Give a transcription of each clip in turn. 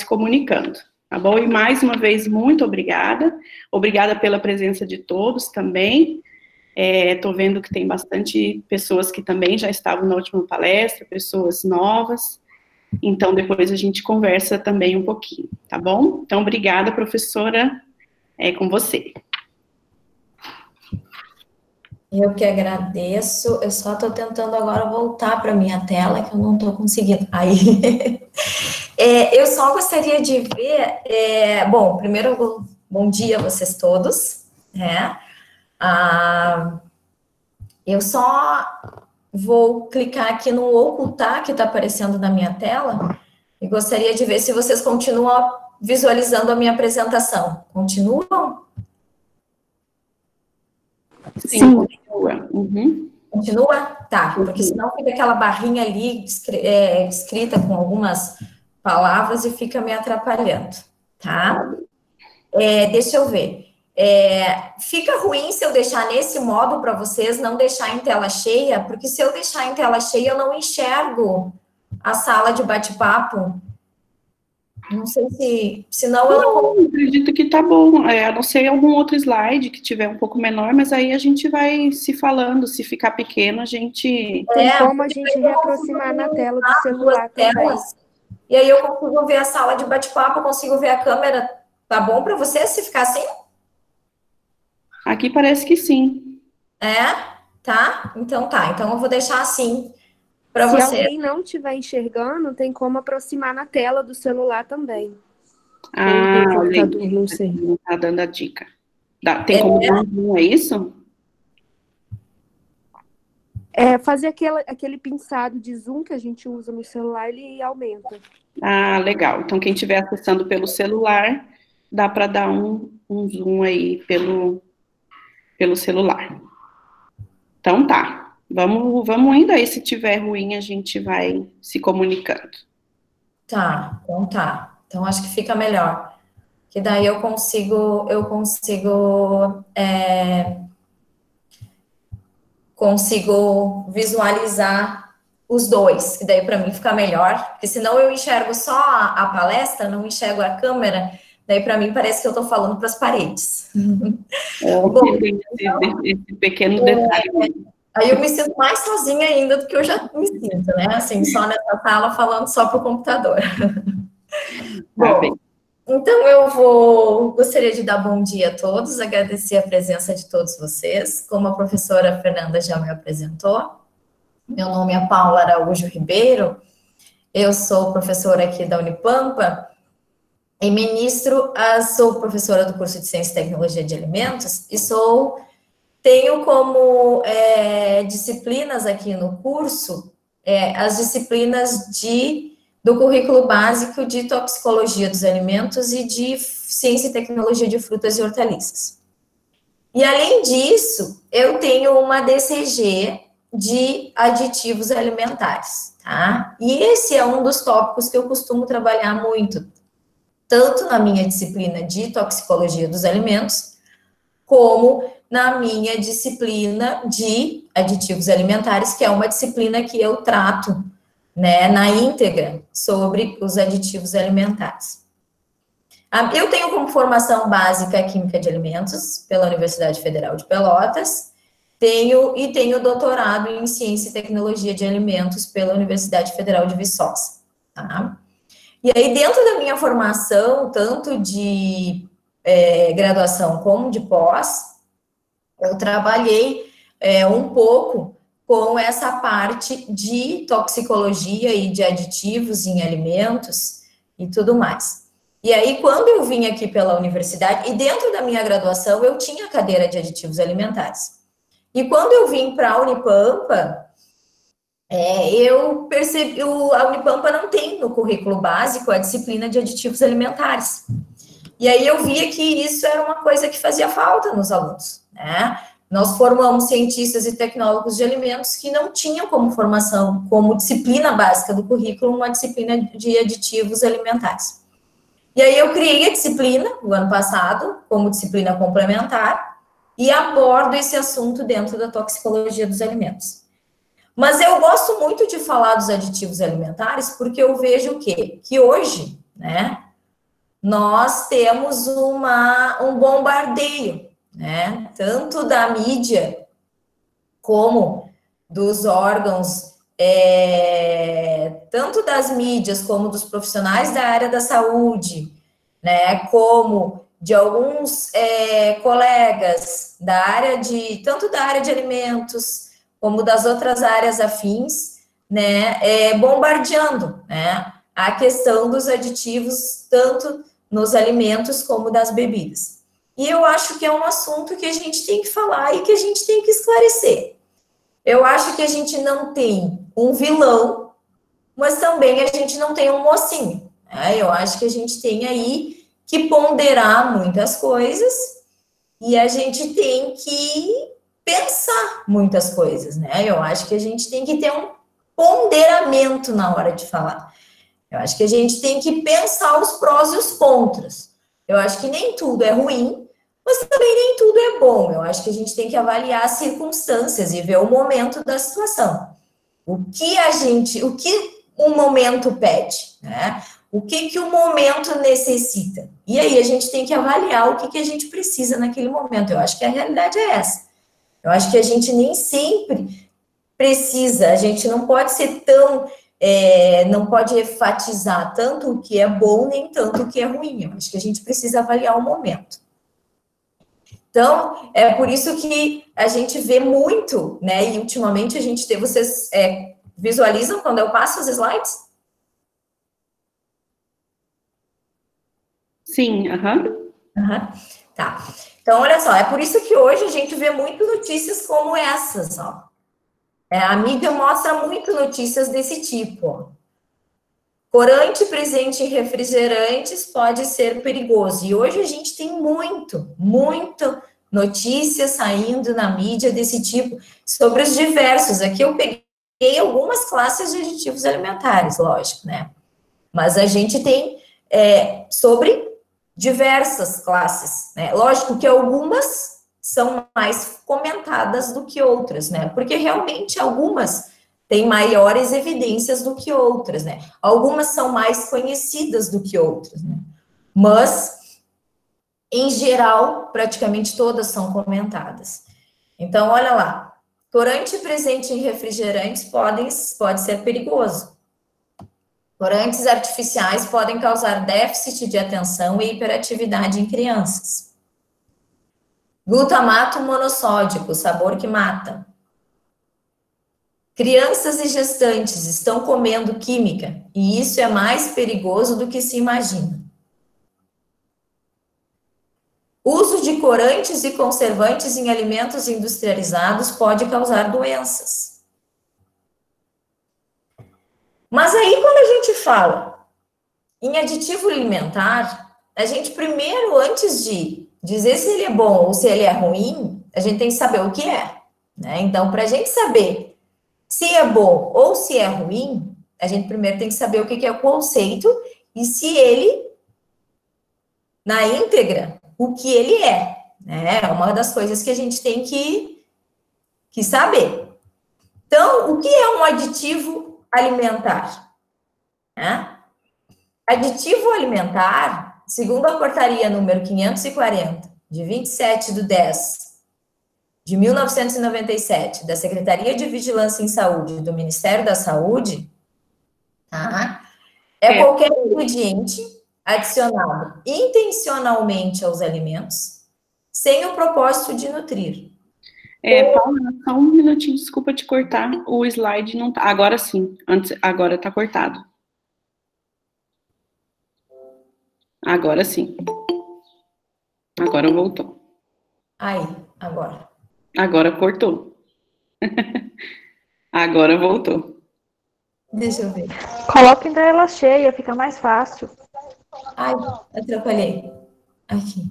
comunicando, tá bom? E mais uma vez, muito obrigada. Obrigada pela presença de todos também. Estou vendo que tem bastante pessoas que também já estavam na última palestra, pessoas novas. Então, depois a gente conversa também um pouquinho, tá bom? Então, obrigada, professora, com você. Eu que agradeço, eu só estou tentando agora voltar para a minha tela, que eu não estou conseguindo. Aí, eu só gostaria de ver, bom, primeiro, bom dia a vocês todos, né? Eu só vou clicar aqui no ocultar, que está aparecendo na minha tela, e gostaria de ver se vocês continuam visualizando a minha apresentação. Continuam? Sim, continua. Uhum. Continua? Tá, porque senão fica aquela barrinha ali escrita com algumas palavras e fica me atrapalhando, tá? Deixa eu ver. Fica ruim se eu deixar nesse modo para vocês, não deixar em tela cheia, porque se eu deixar em tela cheia, eu não enxergo a sala de bate-papo. Não sei senão eu não... Acredito que tá bom, a não ser algum outro slide que tiver um pouco menor, mas aí a gente vai se falando, se ficar pequeno, a gente... Tem como a gente reaproximar na tela do celular também. E aí eu consigo ver a sala de bate-papo, consigo ver a câmera. Tá bom para você se ficar assim? Aqui parece que sim. Tá? Então tá. Então eu vou deixar assim para você. Se alguém não estiver enxergando, tem como aproximar na tela do celular também. Ou do computador, não sei. Não tá dando a dica. Tem como dar um zoom, é isso? Fazer aquele pinçado de zoom que a gente usa no celular, ele aumenta. Ah, legal. Então, quem estiver acessando pelo celular, dá para dar um zoom aí pelo celular. Então, tá. Vamos indo aí. Se tiver ruim, a gente vai se comunicando. Tá, então tá. Então, acho que fica melhor. Que daí eu consigo visualizar os dois, que daí para mim fica melhor, porque senão eu enxergo só a palestra, não enxergo a câmera, daí para mim parece que eu estou falando para as paredes. Bom, esse pequeno detalhe. Aí eu me sinto mais sozinha ainda do que eu já me sinto, né? Assim, só nessa sala falando só para o computador. Bom, então eu gostaria de dar bom dia a todos, agradecer a presença de todos vocês. Como a professora Fernanda já me apresentou, meu nome é Paula Araújo Ribeiro, eu sou professora aqui da Unipampa e sou professora do curso de Ciência e Tecnologia de Alimentos e tenho como disciplinas aqui no curso as disciplinas do currículo básico de toxicologia dos alimentos e de ciência e tecnologia de frutas e hortaliças. E, além disso, eu tenho uma DCG de aditivos alimentares, tá? E esse é um dos tópicos que eu costumo trabalhar muito, tanto na minha disciplina de toxicologia dos alimentos, como na minha disciplina de aditivos alimentares, que é uma disciplina que eu trato, né, na íntegra, sobre os aditivos alimentares. Eu tenho como formação básica Química de Alimentos, pela Universidade Federal de Pelotas, tenho doutorado em Ciência e Tecnologia de Alimentos pela Universidade Federal de Viçosa, tá? E aí, dentro da minha formação, tanto de graduação como de pós, eu trabalhei um pouco com essa parte de toxicologia e de aditivos em alimentos e tudo mais. E aí, quando eu vim aqui pela universidade, e dentro da minha graduação, eu tinha a cadeira de aditivos alimentares. E quando eu vim para a Unipampa, eu percebi, a Unipampa não tem no currículo básico a disciplina de aditivos alimentares. E aí eu via que isso era uma coisa que fazia falta nos alunos, né? Nós formamos cientistas e tecnólogos de alimentos que não tinham como formação, como disciplina básica do currículo, uma disciplina de aditivos alimentares. E aí eu criei a disciplina, no ano passado, como disciplina complementar, e abordo esse assunto dentro da toxicologia dos alimentos. Mas eu gosto muito de falar dos aditivos alimentares, porque eu vejo o quê? Que hoje, né, nós temos um bombardeio, né? Tanto da mídia como dos órgãos, tanto das mídias como dos profissionais da área da saúde, né? Como de alguns colegas da área tanto da área de alimentos como das outras áreas afins, né? Bombardeando, né? A questão dos aditivos, tanto nos alimentos como das bebidas. E eu acho que é um assunto que a gente tem que falar e que a gente tem que esclarecer. Eu acho que a gente não tem um vilão, mas também a gente não tem um mocinho, né? Eu acho que a gente tem aí que ponderar muitas coisas e a gente tem que pensar muitas coisas, né? Eu acho que a gente tem que ter um ponderamento na hora de falar. Eu acho que a gente tem que pensar os prós e os contras. Eu acho que nem tudo é ruim, mas também nem tudo é bom. Eu acho que a gente tem que avaliar as circunstâncias e ver o momento da situação. O que o momento pede, né? O que o momento necessita. E aí a gente tem que avaliar o que a gente precisa naquele momento. Eu acho que a realidade é essa. Eu acho que a gente nem sempre precisa, a gente não pode ser tão, não pode enfatizar tanto o que é bom, nem tanto o que é ruim. Eu acho que a gente precisa avaliar o momento. Então, é por isso que a gente vê muito, né? E ultimamente a gente tem, vocês visualizam quando eu passo os slides? Sim, aham. Tá. Então, olha só, é por isso que hoje a gente vê muito notícias como essas, ó. A mídia mostra muito notícias desse tipo, ó. Corante presente em refrigerantes pode ser perigoso. E hoje a gente tem muita notícia saindo na mídia desse tipo, sobre os diversos. Aqui eu peguei algumas classes de aditivos alimentares, lógico, né? Mas a gente tem sobre diversas classes, né? Lógico que algumas são mais comentadas do que outras, né? Porque realmente algumas têm maiores evidências do que outras, né? Algumas são mais conhecidas do que outras, né? Mas, em geral, praticamente todas são comentadas. Então, olha lá. Corante presente em refrigerantes pode ser perigoso. Corantes artificiais podem causar déficit de atenção e hiperatividade em crianças. Glutamato monossódico, sabor que mata. Crianças e gestantes estão comendo química, e isso é mais perigoso do que se imagina. Uso de corantes e conservantes em alimentos industrializados pode causar doenças. Mas aí, quando a gente fala em aditivo alimentar, a gente primeiro, antes de dizer se ele é bom ou se ele é ruim, a gente tem que saber o que é, né? Então, para a gente saber se é bom ou se é ruim, a gente primeiro tem que saber o que é o conceito e se ele, na íntegra, o que ele é, né? É uma das coisas que a gente tem que saber. Então, o que é um aditivo alimentar? Né? Aditivo alimentar, segundo a portaria número 540, de 27/10/1997, da Secretaria de Vigilância em Saúde do Ministério da Saúde, tá? Qualquer ingrediente adicionado intencionalmente aos alimentos, sem o propósito de nutrir. Paula, só um minutinho, desculpa te cortar, o slide não tá, agora sim, agora tá cortado. Agora sim. Agora voltou. Aí, agora. Agora cortou. Agora voltou. Deixa eu ver. Coloca em tela cheia, fica mais fácil. Ai, atrapalhei. Aqui.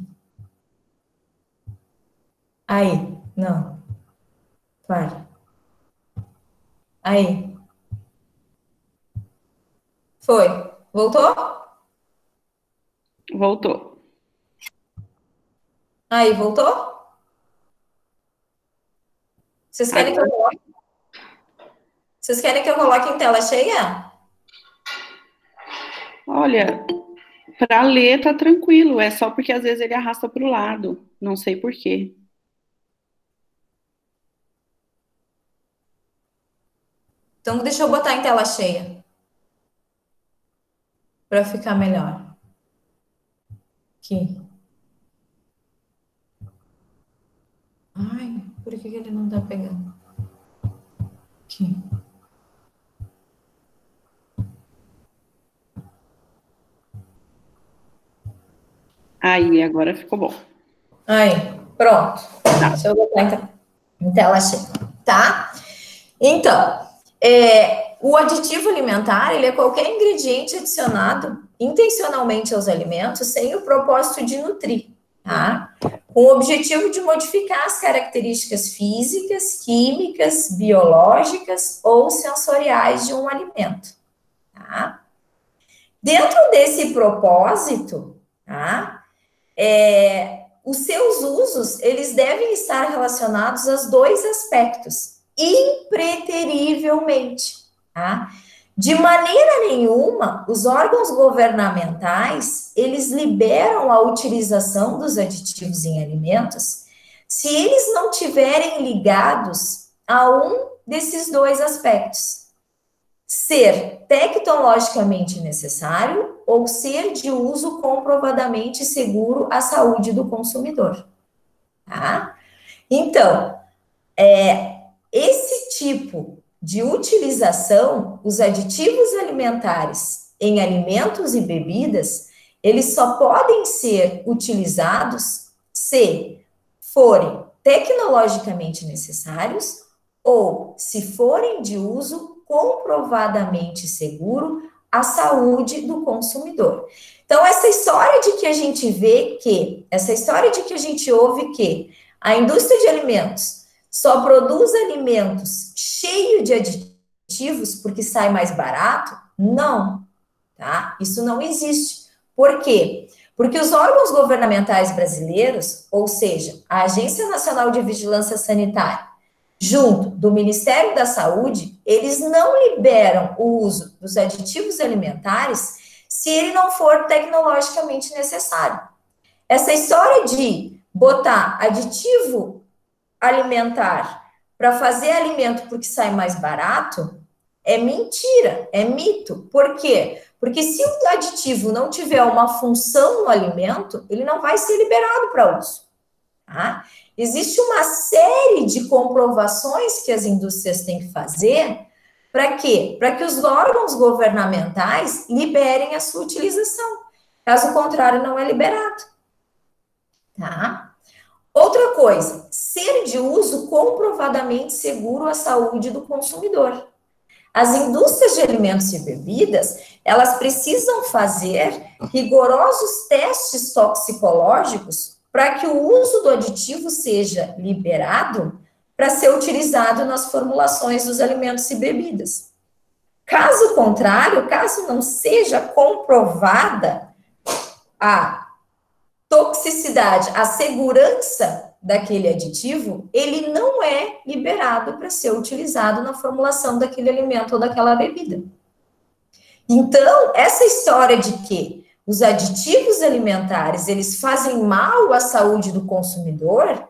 Aí, não. Para. Aí. Foi. Voltou? Voltou. Aí, voltou? Vocês querem que eu coloque? Vocês querem que eu coloque em tela cheia? Olha, Para ler tá tranquilo, é só porque às vezes ele arrasta para o lado, não sei por quê. Então, deixa eu botar em tela cheia, para ficar melhor. Aqui. Ai, por que ele não tá pegando? Aqui. Aí, agora ficou bom. Aí, pronto. Tá. Deixa eu botar em tela cheia, tá? Então, o aditivo alimentar, ele é qualquer ingrediente adicionado intencionalmente aos alimentos sem o propósito de nutrir, tá? Com o objetivo de modificar as características físicas, químicas, biológicas ou sensoriais de um alimento, tá? Dentro desse propósito, tá? Os seus usos, eles devem estar relacionados a dois aspectos, impreterivelmente, tá? De maneira nenhuma, os órgãos governamentais, eles liberam a utilização dos aditivos em alimentos se eles não tiverem ligados a um desses dois aspectos. Ser tecnologicamente necessário ou ser de uso comprovadamente seguro à saúde do consumidor, tá? Então, esse tipo de utilização, os aditivos alimentares em alimentos e bebidas, eles só podem ser utilizados se forem tecnologicamente necessários ou se forem de uso comprovadamente seguro à saúde do consumidor. Então, essa história de que a gente vê que, essa história de que a gente ouve que a indústria de alimentos só produz alimentos cheios de aditivos porque sai mais barato, não, tá? Isso não existe. Por quê? Porque os órgãos governamentais brasileiros, ou seja, a Agência Nacional de Vigilância Sanitária, junto do Ministério da Saúde, eles não liberam o uso dos aditivos alimentares se ele não for tecnologicamente necessário. Essa história de botar aditivo alimentar para fazer alimento porque sai mais barato é mentira, é mito. Por quê? Porque se o aditivo não tiver uma função no alimento, ele não vai ser liberado para uso, tá? Existe uma série de comprovações que as indústrias têm que fazer para quê? Para que os órgãos governamentais liberem a sua utilização. Caso contrário, não é liberado. Tá? Outra coisa, ser de uso comprovadamente seguro à saúde do consumidor. As indústrias de alimentos e bebidas, elas precisam fazer rigorosos testes toxicológicos para que o uso do aditivo seja liberado para ser utilizado nas formulações dos alimentos e bebidas. Caso contrário, caso não seja comprovada a toxicidade, a segurança daquele aditivo, ele não é liberado para ser utilizado na formulação daquele alimento ou daquela bebida. Então, essa história de que os aditivos alimentares, eles fazem mal à saúde do consumidor,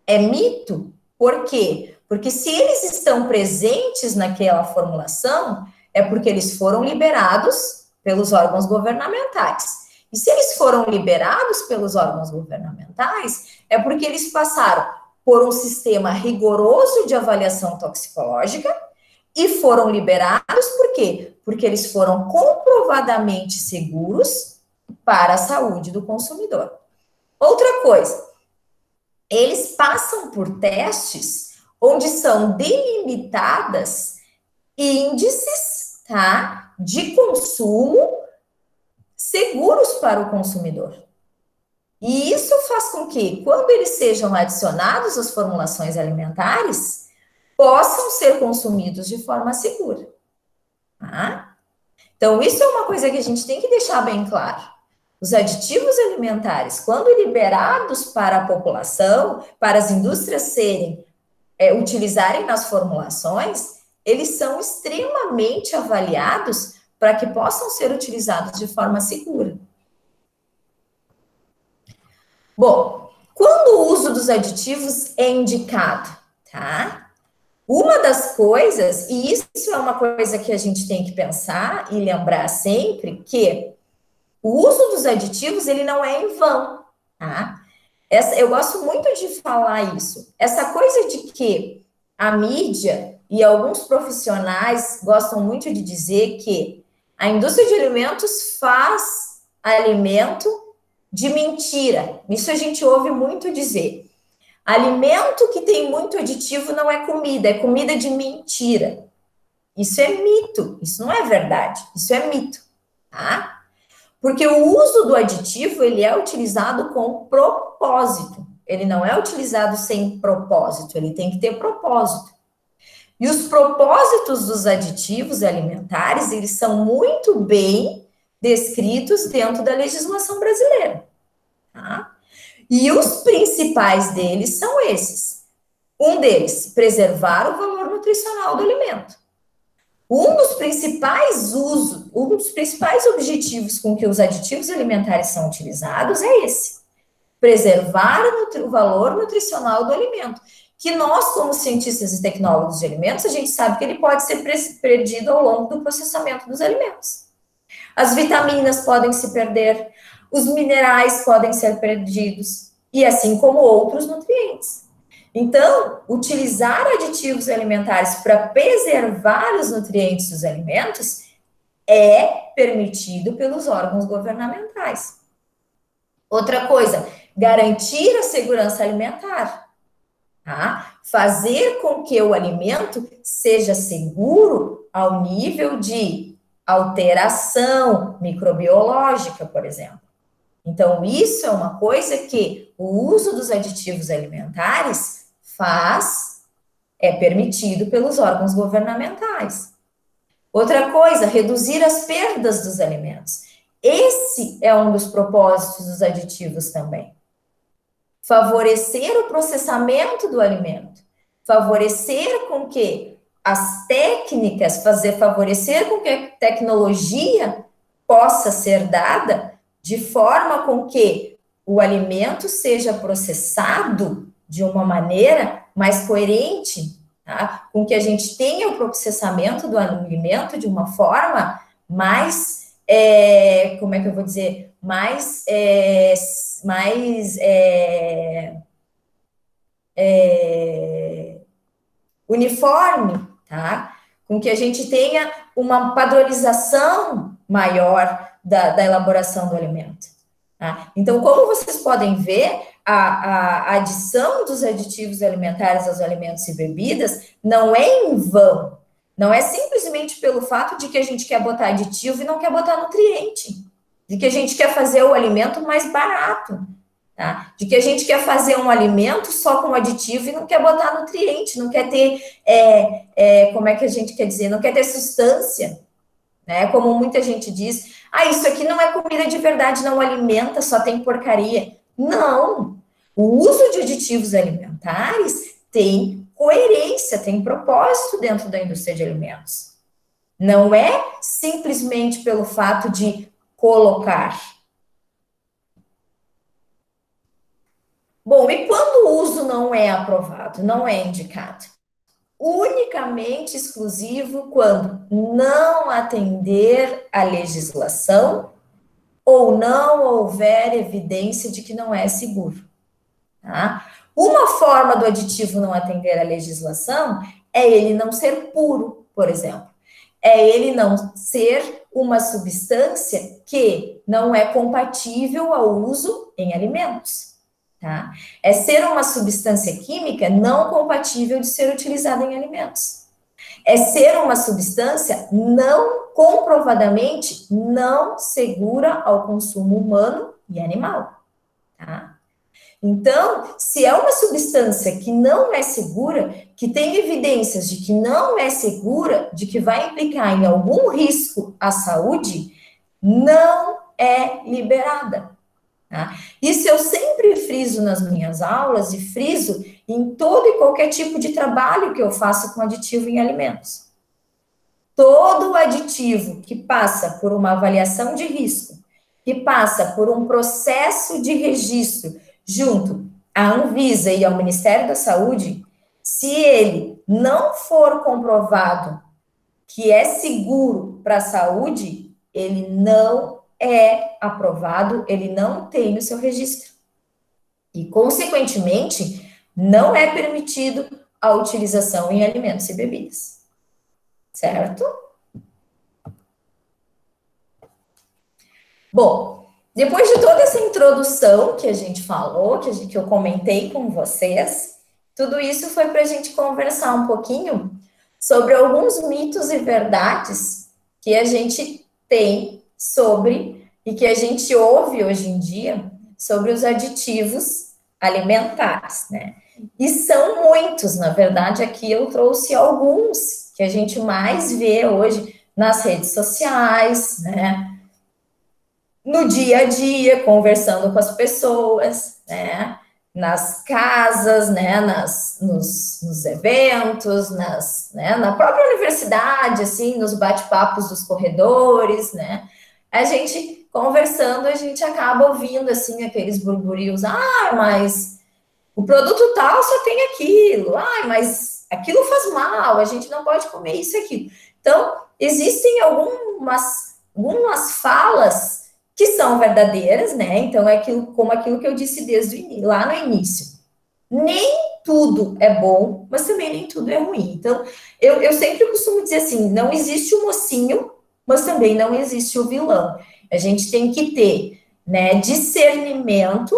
é mito. Por quê? Porque se eles estão presentes naquela formulação, é porque eles foram liberados pelos órgãos governamentais. E se eles foram liberados pelos órgãos governamentais, é porque eles passaram por um sistema rigoroso de avaliação toxicológica e foram liberados por quê? Porque eles foram comprovadamente seguros para a saúde do consumidor. Outra coisa, eles passam por testes onde são delimitadas índices, tá, de consumo seguros para o consumidor. E isso faz com que, quando eles sejam adicionados às formulações alimentares, possam ser consumidos de forma segura. Tá? Então, isso é uma coisa que a gente tem que deixar bem claro. Os aditivos alimentares, quando liberados para a população, para as indústrias utilizarem nas formulações, eles são extremamente avaliados para que possam ser utilizados de forma segura. Bom, quando o uso dos aditivos é indicado, tá? Uma das coisas, e isso é uma coisa que a gente tem que pensar e lembrar sempre, que o uso dos aditivos, ele não é em vão, tá? Eu gosto muito de falar isso. Essa coisa de que a mídia e alguns profissionais gostam muito de dizer que a indústria de alimentos faz alimento de mentira. Isso a gente ouve muito dizer. Alimento que tem muito aditivo não é comida de mentira. Isso é mito, isso não é verdade, isso é mito, tá? Porque o uso do aditivo, ele é utilizado com propósito. Ele não é utilizado sem propósito, ele tem que ter propósito. E os propósitos dos aditivos alimentares, eles são muito bem descritos dentro da legislação brasileira, tá? E os principais deles são esses. Um deles, preservar o valor nutricional do alimento. Um dos principais objetivos com que os aditivos alimentares são utilizados é esse: preservar o valor nutricional do alimento, que nós, como cientistas e tecnólogos de alimentos, a gente sabe que ele pode ser perdido ao longo do processamento dos alimentos. As vitaminas podem se perder, os minerais podem ser perdidos, e assim como outros nutrientes. Então, utilizar aditivos alimentares para preservar os nutrientes dos alimentos é permitido pelos órgãos governamentais. Outra coisa, garantir a segurança alimentar, tá? Fazer com que o alimento seja seguro ao nível de alteração microbiológica, por exemplo. Então, isso é uma coisa que o uso dos aditivos alimentares é permitido pelos órgãos governamentais. Outra coisa, reduzir as perdas dos alimentos. Esse é um dos propósitos dos aditivos também. Favorecer o processamento do alimento. Favorecer com que as técnicas, favorecer com que a tecnologia possa ser dada de forma com que o alimento seja processado de uma maneira mais coerente, tá? Com que a gente tenha o processamento do alimento de uma forma mais, como é que eu vou dizer, uniforme, tá? Com que a gente tenha uma padronização maior da elaboração do alimento. Tá? Então, como vocês podem ver, a adição dos aditivos alimentares aos alimentos e bebidas não é em vão, não é simplesmente pelo fato de que a gente quer botar aditivo e não quer botar nutriente, de que a gente quer fazer o alimento mais barato, tá? De que a gente quer fazer um alimento só com aditivo e não quer botar nutriente, não quer ter, como é que a gente quer dizer, não quer ter substância, né? Como muita gente diz, isso aqui não é comida de verdade, não alimenta, só tem porcaria. Não, o uso de aditivos alimentares tem coerência, tem propósito dentro da indústria de alimentos. Não é simplesmente pelo fato de colocar. Bom, e quando o uso não é aprovado, não é indicado? Unicamente exclusivo quando não atender à legislação ou não houver evidência de que não é seguro. Tá? Uma forma do aditivo não atender à legislação é ele não ser puro, por exemplo. É ele não ser uma substância que não é compatível ao uso em alimentos. Tá? É ser uma substância química não compatível de ser utilizada em alimentos. É ser uma substância comprovadamente não segura ao consumo humano e animal. Tá? Então, se é uma substância que não é segura, que tem evidências de que não é segura, de que vai implicar em algum risco à saúde, não é liberada. Tá? Isso eu sempre friso nas minhas aulas e friso em todo e qualquer tipo de trabalho que eu faço com aditivo em alimentos. Todo aditivo que passa por uma avaliação de risco, que passa por um processo de registro junto à Anvisa e ao Ministério da Saúde, se ele não for comprovado que é seguro para a saúde, ele não é aprovado, ele não tem no seu registro. E, consequentemente, não é permitido a utilização em alimentos e bebidas. Certo? Bom, depois de toda essa introdução que a gente falou, que eu comentei com vocês, tudo isso foi para a gente conversar um pouquinho sobre alguns mitos e verdades que a gente tem sobre e que a gente ouve hoje em dia sobre os aditivos alimentares, né? E são muitos, na verdade, aqui eu trouxe alguns que a gente mais vê hoje nas redes sociais, né? No dia a dia, conversando com as pessoas, né? Nas casas, né? Nos eventos, na própria universidade, assim, nos bate-papos dos corredores, né? A gente conversando, a gente acaba ouvindo, assim, aqueles burburios, mas o produto tal só tem aquilo, mas aquilo faz mal, a gente não pode comer isso e aquilo. Então, existem algumas falas que são verdadeiras, né? Então, é como aquilo que eu disse lá no início. Nem tudo é bom, mas também nem tudo é ruim. Então, eu sempre costumo dizer assim, não existe o mocinho, mas também não existe o vilão. A gente tem que ter, né, discernimento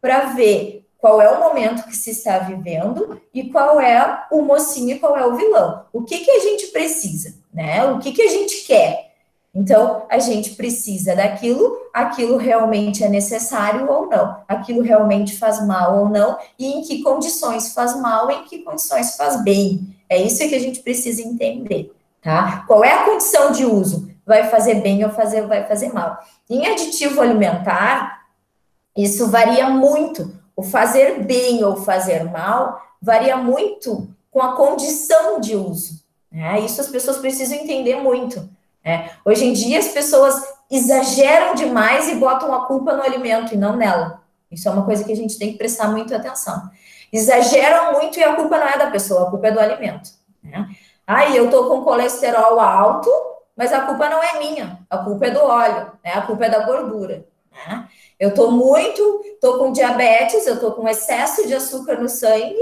para ver qual é o momento que se está vivendo e qual é o mocinho e qual é o vilão. O que a gente precisa, né? O que a gente quer? Então, a gente precisa daquilo, aquilo realmente é necessário ou não, aquilo realmente faz mal ou não, e em que condições faz mal, em que condições faz bem. É isso que a gente precisa entender, tá? Qual é a condição de uso? Vai fazer bem ou vai fazer mal? Em aditivo alimentar, isso varia muito. O fazer bem ou fazer mal varia muito com a condição de uso, né? Isso as pessoas precisam entender muito. Hoje em dia, as pessoas exageram demais e botam a culpa no alimento e não nela. Isso é uma coisa que a gente tem que prestar muita atenção. Exageram muito e a culpa não é da pessoa, a culpa é do alimento, né? Eu tô com colesterol alto, mas a culpa não é minha, a culpa é do óleo, né? A culpa é da gordura, né? Eu tô com diabetes, eu tô com excesso de açúcar no sangue,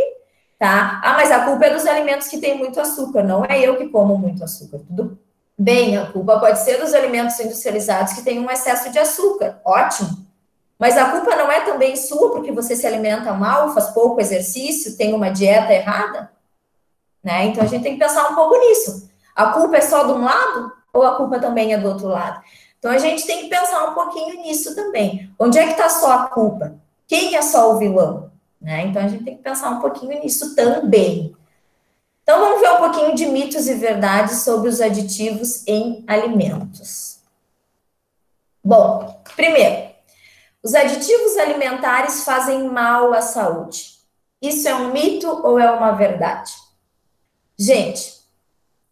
tá? Mas a culpa é dos alimentos que têm muito açúcar, não é eu que como muito açúcar, tudo bem, a culpa pode ser dos alimentos industrializados que têm um excesso de açúcar, ótimo. Mas a culpa não é também sua porque você se alimenta mal, faz pouco exercício, tem uma dieta errada, né? Então a gente tem que pensar um pouco nisso. A culpa é só de um lado ou a culpa também é do outro lado? Então a gente tem que pensar um pouquinho nisso também. Onde é que está só a culpa? Quem é só o vilão? Né? Então a gente tem que pensar um pouquinho nisso também. Então, vamos ver um pouquinho de mitos e verdades sobre os aditivos em alimentos. Bom, primeiro, os aditivos alimentares fazem mal à saúde. Isso é um mito ou é uma verdade? Gente,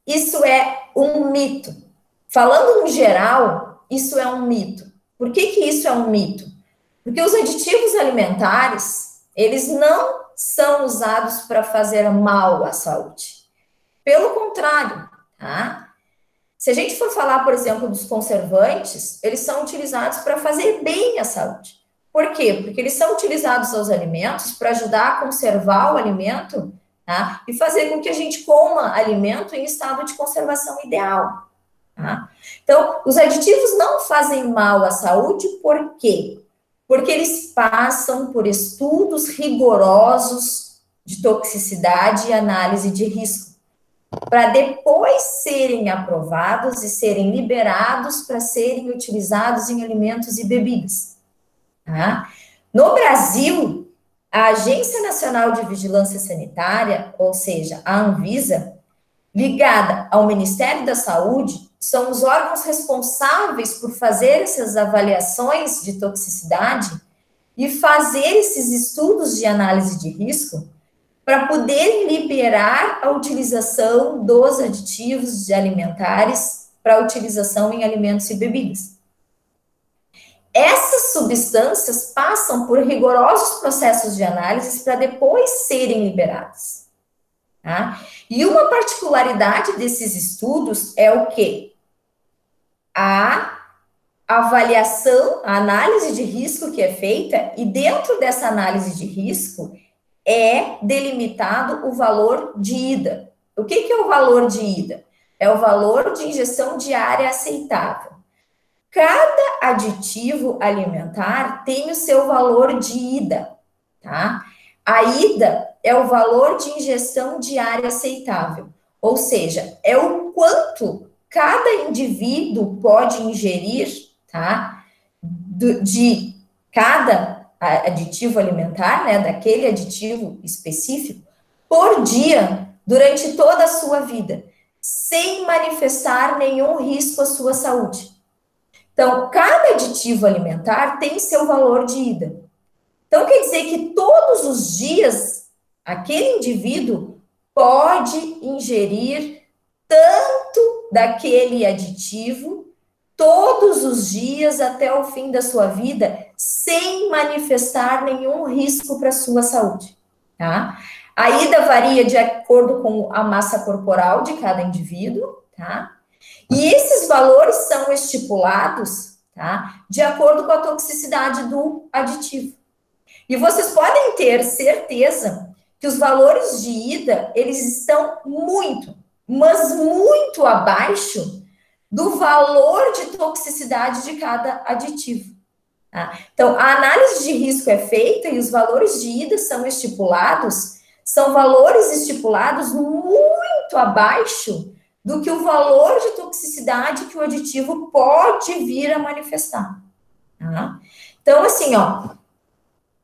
isso é um mito. Falando no geral, isso é um mito. Por que isso é um mito? Porque os aditivos alimentares, eles não são usados para fazer mal à saúde. Pelo contrário, tá? Se a gente for falar, por exemplo, dos conservantes, eles são utilizados para fazer bem à saúde. Por quê? Porque eles são utilizados aos alimentos para ajudar a conservar o alimento, tá? E fazer com que a gente coma alimento em estado de conservação ideal, tá? Então, os aditivos não fazem mal à saúde, por quê? Porque eles passam por estudos rigorosos de toxicidade e análise de risco, para depois serem aprovados e serem liberados para serem utilizados em alimentos e bebidas. Tá? No Brasil, a Agência Nacional de Vigilância Sanitária, ou seja, a Anvisa, ligada ao Ministério da Saúde, são os órgãos responsáveis por fazer essas avaliações de toxicidade e fazer esses estudos de análise de risco para poder liberar a utilização dos aditivos alimentares para utilização em alimentos e bebidas. essas substâncias passam por rigorosos processos de análise para depois serem liberadas. Tá? E uma particularidade desses estudos é o quê? A avaliação, a análise de risco que é feita, e dentro dessa análise de risco é delimitado o valor de ida. O que é o valor de ida? É o valor de ingestão diária aceitável. Cada aditivo alimentar tem o seu valor de ida, tá? A ida é o valor de ingestão diária aceitável, ou seja, é o quanto cada indivíduo pode ingerir, tá? De cada aditivo alimentar, né? Daquele aditivo específico, por dia, durante toda a sua vida, sem manifestar nenhum risco à sua saúde. Então, cada aditivo alimentar tem seu valor de ida. Então, quer dizer que todos os dias, aquele indivíduo pode ingerir tanto daquele aditivo, todos os dias até o fim da sua vida, sem manifestar nenhum risco para a sua saúde, tá? A ida varia de acordo com a massa corporal de cada indivíduo, tá? E esses valores são estipulados, tá? De acordo com a toxicidade do aditivo. E vocês podem ter certeza que os valores de ida, eles estão muito, mas muito abaixo do valor de toxicidade de cada aditivo. Tá? Então, a análise de risco é feita e os valores de ida são estipulados, são valores estipulados muito abaixo do que o valor de toxicidade que o aditivo pode vir a manifestar. Tá? Então, assim, ó,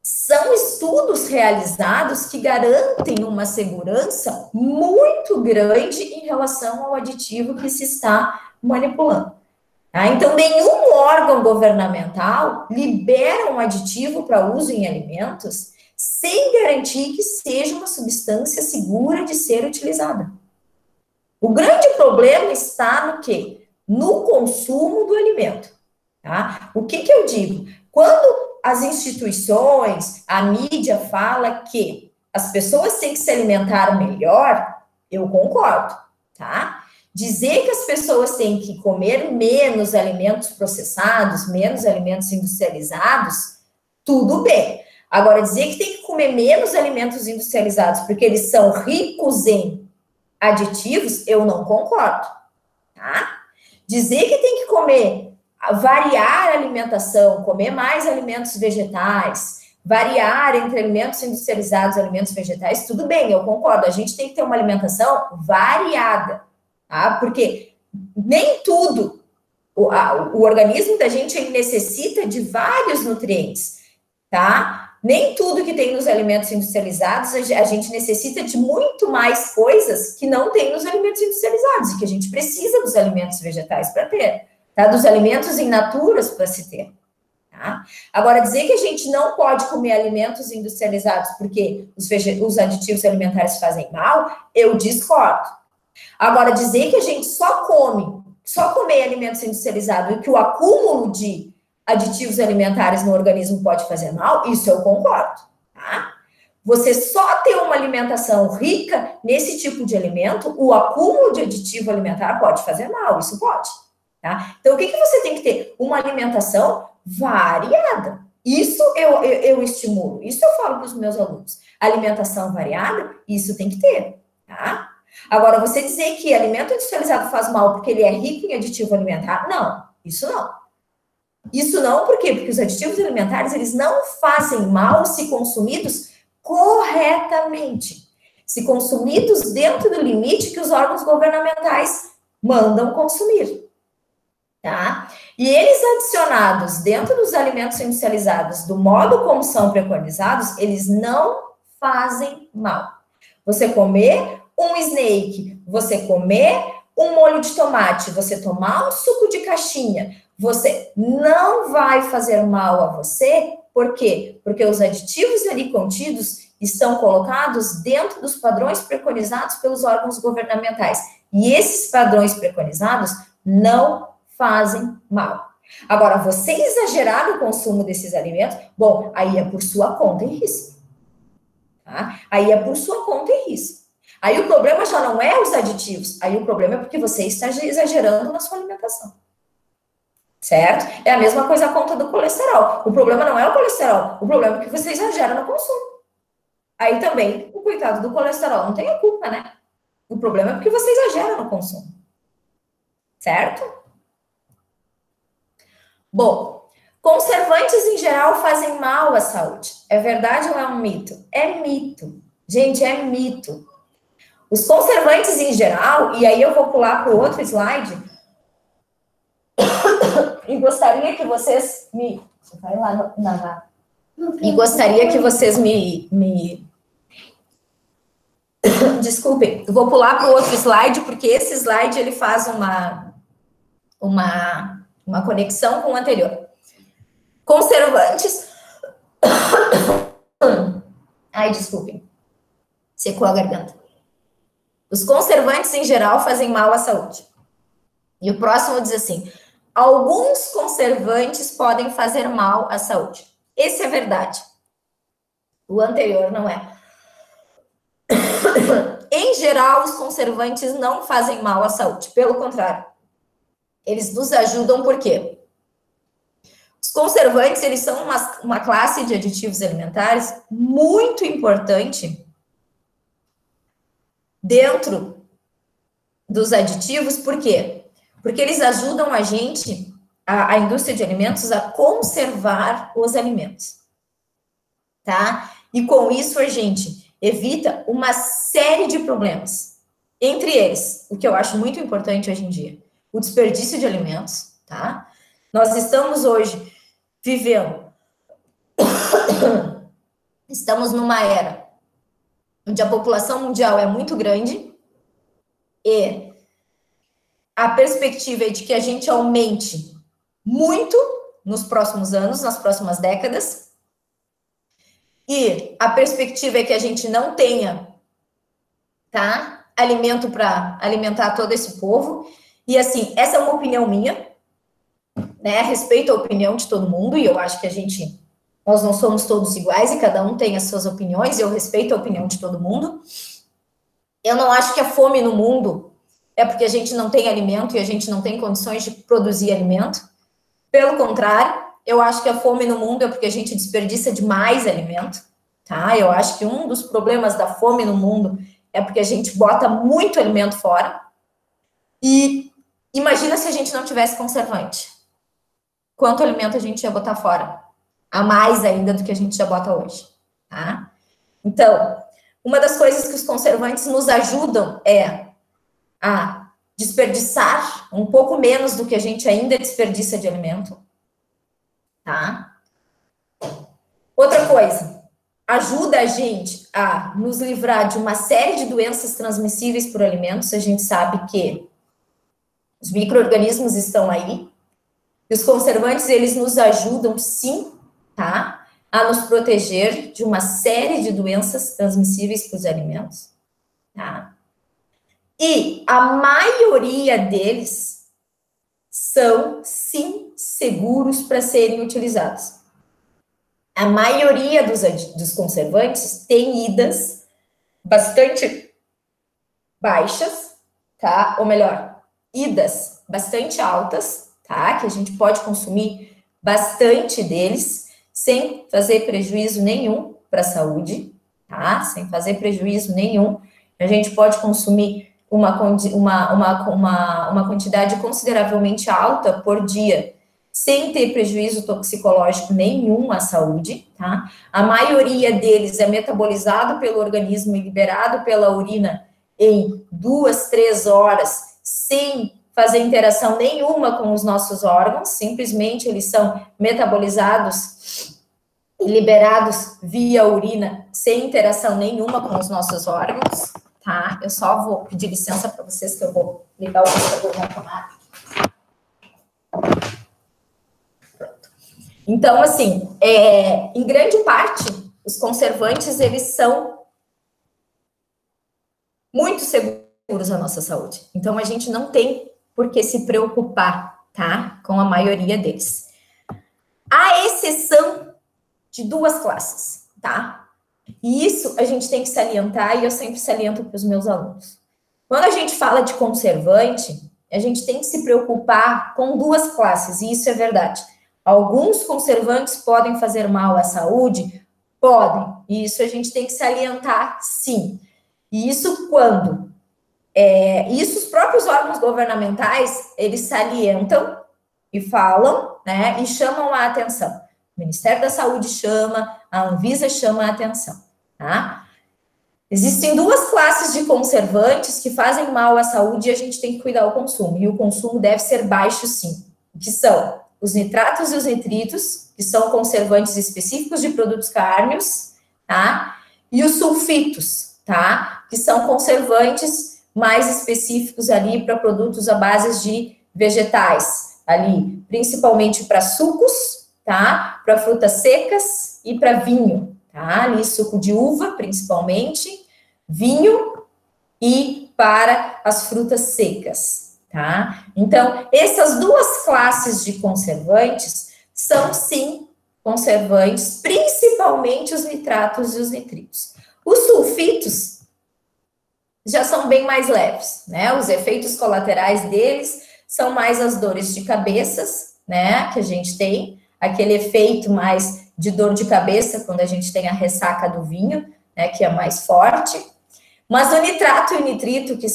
são estudos realizados que garantem uma segurança muito grande em relação ao aditivo que se está manipulando. Tá? Então, nenhum órgão governamental libera um aditivo para uso em alimentos sem garantir que seja uma substância segura de ser utilizada. O grande problema está no quê? No consumo do alimento. Tá? O que eu digo? Quando as instituições, a mídia fala que as pessoas têm que se alimentar melhor, eu concordo, tá? Dizer que as pessoas têm que comer menos alimentos processados, menos alimentos industrializados, tudo bem. Agora, dizer que tem que comer menos alimentos industrializados porque eles são ricos em aditivos, eu não concordo, tá? Dizer que tem que comer, variar a alimentação, comer mais alimentos vegetais, variar entre alimentos industrializados e alimentos vegetais, tudo bem, eu concordo, a gente tem que ter uma alimentação variada, tá? Porque nem tudo, o organismo da gente ele necessita de vários nutrientes, tá? Nem tudo que tem nos alimentos industrializados, a gente necessita de muito mais coisas que não tem nos alimentos industrializados, e que a gente precisa dos alimentos vegetais para ter, tá? Dos alimentos in naturas para se ter, tá? Agora, dizer que a gente não pode comer alimentos industrializados porque os aditivos alimentares fazem mal, eu discordo. Agora, dizer que a gente só comer alimentos industrializados e que o acúmulo de aditivos alimentares no organismo pode fazer mal, isso eu concordo, tá? Você só ter uma alimentação rica nesse tipo de alimento, o acúmulo de aditivo alimentar pode fazer mal, isso pode, tá? Então, o que você tem que ter? Uma alimentação variada. Isso eu estimulo, isso eu falo para os meus alunos. Alimentação variada, isso tem que ter, tá? Agora, você dizer que alimento industrializado faz mal porque ele é rico em aditivo alimentar, não, isso não. Isso não, por quê? Porque os aditivos alimentares, eles não fazem mal se consumidos corretamente. Se consumidos dentro do limite que os órgãos governamentais mandam consumir, tá? E eles adicionados dentro dos alimentos industrializados, do modo como são preconizados, eles não fazem mal. Você comer um snake, você comer um molho de tomate, você tomar um suco de caixinha, você não vai fazer mal a você, por quê? Porque os aditivos ali contidos estão colocados dentro dos padrões preconizados pelos órgãos governamentais. E esses padrões preconizados não fazem mal. Agora, você exagerar no consumo desses alimentos, bom, aí é por sua conta e risco. Tá? Aí é por sua conta e risco. Aí o problema já não é os aditivos, aí o problema é porque você está exagerando na sua alimentação. Certo? É a mesma coisa a conta do colesterol. O problema não é o colesterol, o problema é que você exagera no consumo. Aí também, o coitado do colesterol não tem a culpa, né? O problema é porque você exagera no consumo. Certo? Bom, conservantes em geral fazem mal à saúde. É verdade ou é um mito? É mito. Gente, é mito. Os conservantes em geral, e aí eu vou pular para o outro slide, e gostaria que vocês me... Vai lá e gostaria que vocês me... Desculpem, eu vou pular para o outro slide, porque esse slide ele faz uma conexão com o anterior. Conservantes... Ai, desculpem. Secou a garganta. Os conservantes, em geral, fazem mal à saúde. E o próximo diz assim, alguns conservantes podem fazer mal à saúde. Esse é verdade. O anterior não é. Em geral, os conservantes não fazem mal à saúde. Pelo contrário, eles nos ajudam por quê? Os conservantes, eles são uma classe de aditivos alimentares muito importante dentro dos aditivos, por quê? Porque eles ajudam a gente, a indústria de alimentos, a conservar os alimentos, tá? E com isso a gente evita uma série de problemas. Entre eles, o que eu acho muito importante hoje em dia, o desperdício de alimentos, tá? Nós estamos hoje vivendo, estamos numa era onde a população mundial é muito grande e a perspectiva é de que a gente aumente muito nos próximos anos, nas próximas décadas, e a perspectiva é que a gente não tenha, tá, alimento para alimentar todo esse povo. E assim, essa é uma opinião minha, né? Respeito a opinião de todo mundo, e eu acho que nós não somos todos iguais e cada um tem as suas opiniões, e eu respeito a opinião de todo mundo. Eu não acho que a fome no mundo é porque a gente não tem alimento e a gente não tem condições de produzir alimento. Pelo contrário, eu acho que a fome no mundo é porque a gente desperdiça demais alimento, tá? Eu acho que um dos problemas da fome no mundo é porque a gente bota muito alimento fora. E imagina se a gente não tivesse conservante. Quanto alimento a gente ia botar fora? A mais ainda do que a gente já bota hoje, tá? Então, uma das coisas que os conservantes nos ajudam é a desperdiçar um pouco menos do que a gente ainda desperdiça de alimento, tá? Outra coisa, ajuda a gente a nos livrar de uma série de doenças transmissíveis por alimentos. A gente sabe que os micro-organismos estão aí, e os conservantes, eles nos ajudam, sim, tá? A nos proteger de uma série de doenças transmissíveis por alimentos, tá? E a maioria deles são, sim, seguros para serem utilizados. A maioria dos conservantes tem idas bastante baixas, tá? Ou melhor, idas bastante altas, tá? Que a gente pode consumir bastante deles sem fazer prejuízo nenhum para a saúde, tá? Sem fazer prejuízo nenhum. A gente pode consumir uma quantidade consideravelmente alta por dia, sem ter prejuízo toxicológico nenhum à saúde, tá? A maioria deles é metabolizado pelo organismo e liberado pela urina em 2, 3 horas, sem fazer interação nenhuma com os nossos órgãos, simplesmente eles são metabolizados e liberados via urina, sem interação nenhuma com os nossos órgãos, tá? Eu só vou pedir licença para vocês que eu vou ligar o computador na tomada. Pronto. Então, assim, em grande parte, os conservantes, eles são muito seguros à nossa saúde. Então, a gente não tem por que se preocupar, tá? Com a maioria deles. À exceção de 2 classes, tá? E isso a gente tem que salientar, e eu sempre saliento para os meus alunos. Quando a gente fala de conservante, a gente tem que se preocupar com 2 classes, e isso é verdade. Alguns conservantes podem fazer mal à saúde? Podem, e isso a gente tem que salientar, sim. E isso quando? Isso os próprios órgãos governamentais, eles salientam e falam, né, e chamam a atenção. O Ministério da Saúde chama, a Anvisa chama a atenção, tá? Existem 2 classes de conservantes que fazem mal à saúde e a gente tem que cuidar do consumo. E o consumo deve ser baixo, sim. Que são os nitratos e os nitritos, que são conservantes específicos de produtos cárneos, tá? E os sulfitos, tá? Que são conservantes mais específicos ali para produtos à base de vegetais, ali, principalmente para sucos, tá? Para frutas secas e para vinho, tá? Ali, suco de uva, principalmente, vinho e para as frutas secas, tá? Então, essas 2 classes de conservantes são, sim, conservantes, principalmente os nitratos e os nitritos. Os sulfitos já são bem mais leves, né? Os efeitos colaterais deles são mais as dores de cabeças, né? Que a gente tem, aquele efeito mais de dor de cabeça quando a gente tem a ressaca do vinho, né? Que é mais forte. Mas o nitrato e o nitrito, que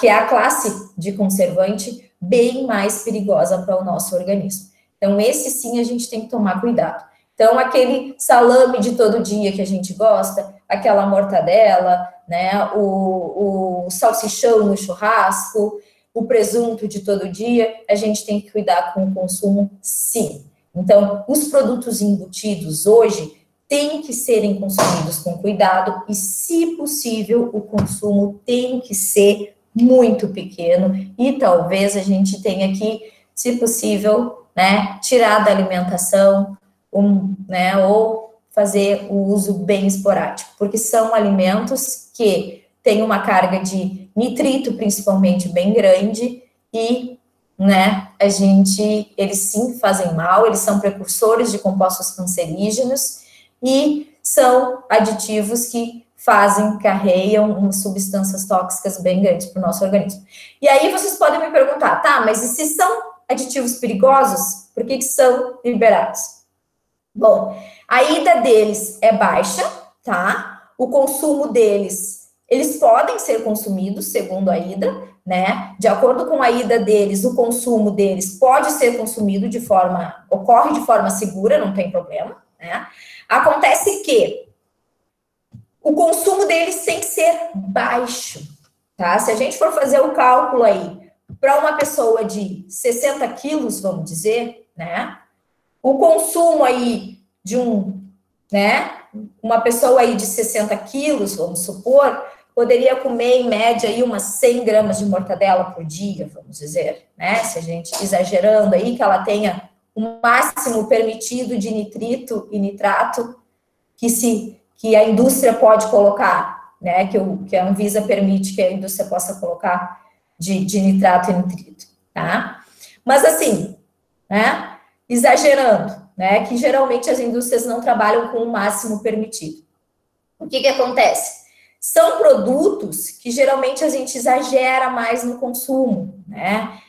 é a classe de conservante bem mais perigosa para o nosso organismo. Então, esse sim a gente tem que tomar cuidado. Então, aquele salame de todo dia que a gente gosta, aquela mortadela, né, o salsichão no churrasco, o presunto de todo dia, a gente tem que cuidar com o consumo, sim. Então, os produtos embutidos hoje têm que serem consumidos com cuidado e, se possível, o consumo tem que ser muito pequeno e talvez a gente tenha que, se possível, né, tirar da alimentação, né, ou fazer o uso bem esporádico, porque são alimentos que têm uma carga de nitrito, principalmente, bem grande, e, né, eles sim fazem mal, eles são precursores de compostos cancerígenos, e são aditivos que carregam substâncias tóxicas bem grandes para o nosso organismo. E aí vocês podem me perguntar, tá, mas e se são aditivos perigosos, por que são liberados? Bom, a ida deles é baixa, tá? O consumo deles, eles podem ser consumidos, segundo a ida, né? De acordo com a ida deles, o consumo deles pode ser consumido ocorre de forma segura, não tem problema, né? Acontece que o consumo deles tem que ser baixo, tá? Se a gente for fazer o cálculo aí, para uma pessoa de 60 quilos, vamos dizer, né? O consumo aí de uma pessoa aí de 60 quilos, vamos supor, poderia comer em média aí umas 100 gramas de mortadela por dia, vamos dizer, né? Se a gente exagerando aí, que ela tenha o máximo permitido de nitrito e nitrato que a indústria pode colocar, né? Que a Anvisa permite que a indústria possa colocar de nitrato e nitrito, tá? Mas assim, né? Exagerando, né? Que geralmente as indústrias não trabalham com o máximo permitido. O que acontece? São produtos que geralmente a gente exagera mais no consumo, né?